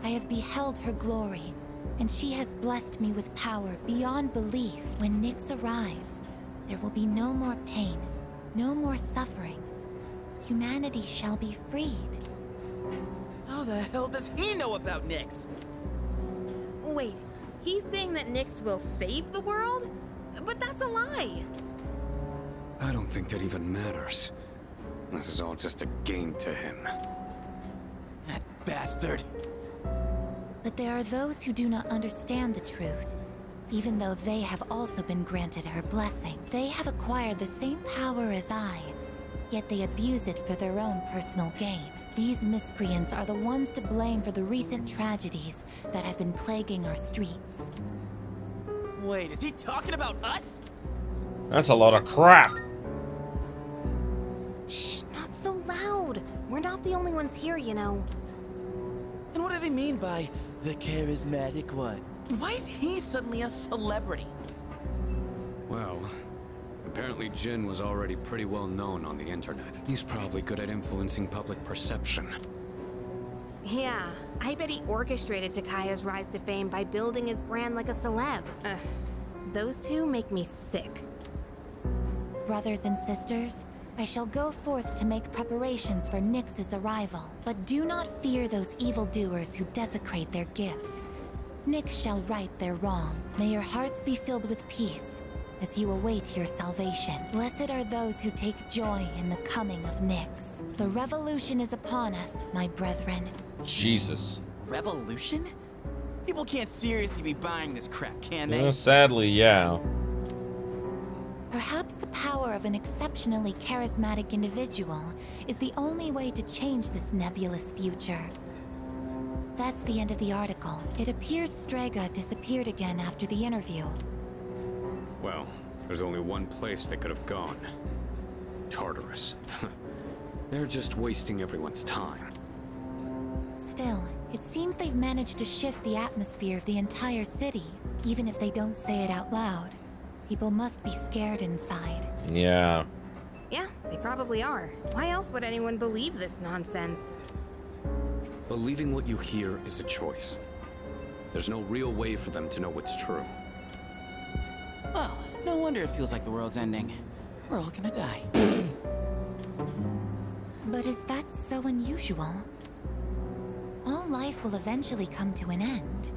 S5: I have beheld her glory, and she has blessed me with power beyond belief. When Nyx arrives, there will be no more pain, no more suffering. Humanity shall be freed.
S17: How the hell does he know about Nyx?
S3: Wait, he's saying that Nyx will save the world? But that's a lie!
S9: I don't think that even matters. This is all just a game to him.
S17: That bastard.
S5: But there are those who do not understand the truth. Even though they have also been granted her blessing. They have acquired the same power as I, yet they abuse it for their own personal gain. These miscreants are the ones to blame for the recent tragedies that have been plaguing our streets.
S17: Wait, is he talking about us?
S1: That's a lot of crap.
S3: Shh, not so loud. We're not the only ones here, you know.
S17: And what do they mean by the charismatic one? Why is he suddenly a celebrity?
S9: Well, apparently Jin was already pretty well known on the internet. He's probably good at influencing public perception.
S3: Yeah, I bet he orchestrated Takaya's rise to fame by building his brand like a celeb. Those two make me sick.
S5: Brothers and sisters, I shall go forth to make preparations for Nyx's arrival. But do not fear those evildoers who desecrate their gifts. Nyx shall right their wrongs. May your hearts be filled with peace as you await your salvation. Blessed are those who take joy in the coming of Nyx. The revolution is upon us, my brethren.
S1: Jesus.
S17: Revolution? People can't seriously be buying this crap, can they?
S1: Sadly, yeah.
S5: Perhaps the power of an exceptionally charismatic individual is the only way to change this nebulous future. That's the end of the article. It appears Strega disappeared again after the interview.
S9: Well, there's only one place they could have gone. Tartarus. They're just wasting everyone's time.
S5: Still, it seems they've managed to shift the atmosphere of the entire city. Even if they don't say it out loud, people must be scared inside.
S1: Yeah.
S3: Yeah, they probably are. Why else would anyone believe this nonsense?
S9: Believing what you hear is a choice. There's no real way for them to know what's true.
S14: Well, no wonder it feels like the world's ending. We're all gonna die.
S5: But is that so unusual? All life will eventually come to an end.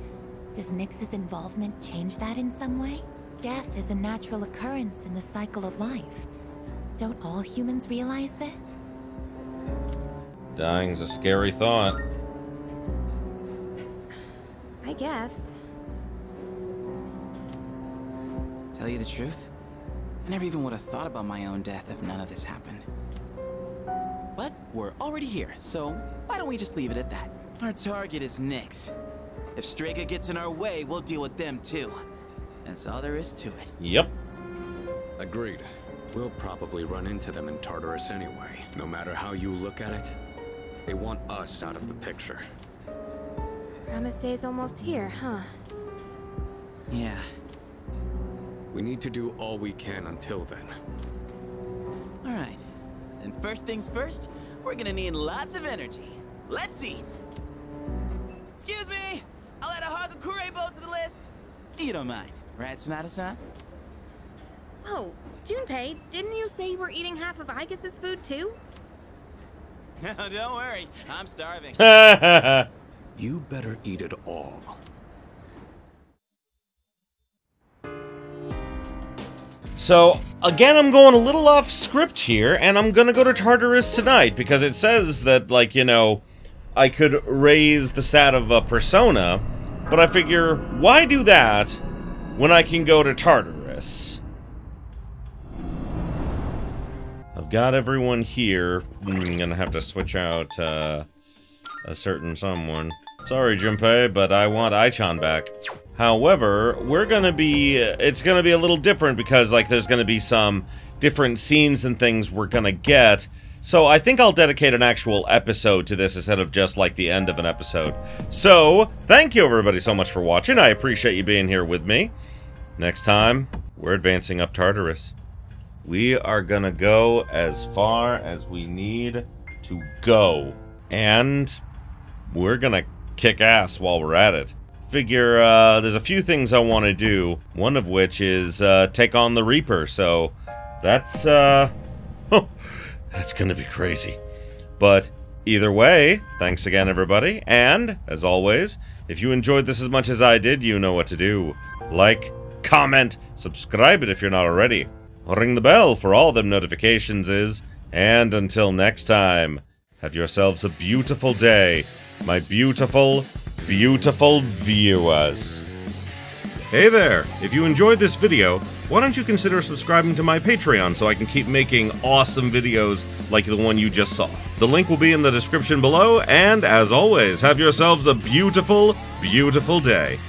S5: Does Nyx's involvement change that in some way? Death is a natural occurrence in the cycle of life. Don't all humans realize this?
S1: Dying's a scary thought.
S3: I guess.
S14: Tell you the truth, I never even would have thought about my own death if none of this happened. But we're already here, so why don't we just leave it at that? Our target is Nyx. If Strega gets in our way, we'll deal with them too. That's all there is to it.
S1: Yep.
S9: Agreed. We'll probably run into them in Tartarus anyway. No matter how you look at it, they want us out of the picture.
S3: Promise Day's almost here, huh?
S14: Yeah.
S9: We need to do all we can until then.
S14: Alright. And first things first, we're gonna need lots of energy. Let's eat! Excuse me! I'll add a Hagakure bow to the list! You don't mind, right, Sonata-san?
S3: Oh, Junpei, didn't you say you were eating half of Aigis' food too?
S14: No, don't worry. I'm starving.
S9: You better eat it all.
S1: So, again, I'm going a little off script here, and I'm gonna go to Tartarus tonight, because it says that, like, you know, I could raise the stat of a persona, but I figure, why do that when I can go to Tartarus? I've got everyone here. I'm gonna have to switch out, a certain someone. Sorry, Junpei, but I want Aichan back. However, it's gonna be a little different because, like, there's gonna be some different scenes and things we're gonna get. So I think I'll dedicate an actual episode to this instead of just, like, the end of an episode. So, thank you everybody so much for watching. I appreciate you being here with me. Next time, we're advancing up Tartarus. We are gonna go as far as we need to go. And we're gonna kick ass while we're at it. Figure, there's a few things I want to do, one of which is, take on the Reaper, so that's, that's gonna be crazy. But either way, thanks again everybody, and, as always, if you enjoyed this as much as I did, you know what to do. Like, comment, subscribe it if you're not already. Ring the bell for all them notifications and until next time, have yourselves a beautiful day, my beautiful, beautiful viewers. Hey there! If you enjoyed this video, why don't you consider subscribing to my Patreon so I can keep making awesome videos like the one you just saw. The link will be in the description below, and as always, have yourselves a beautiful, beautiful day.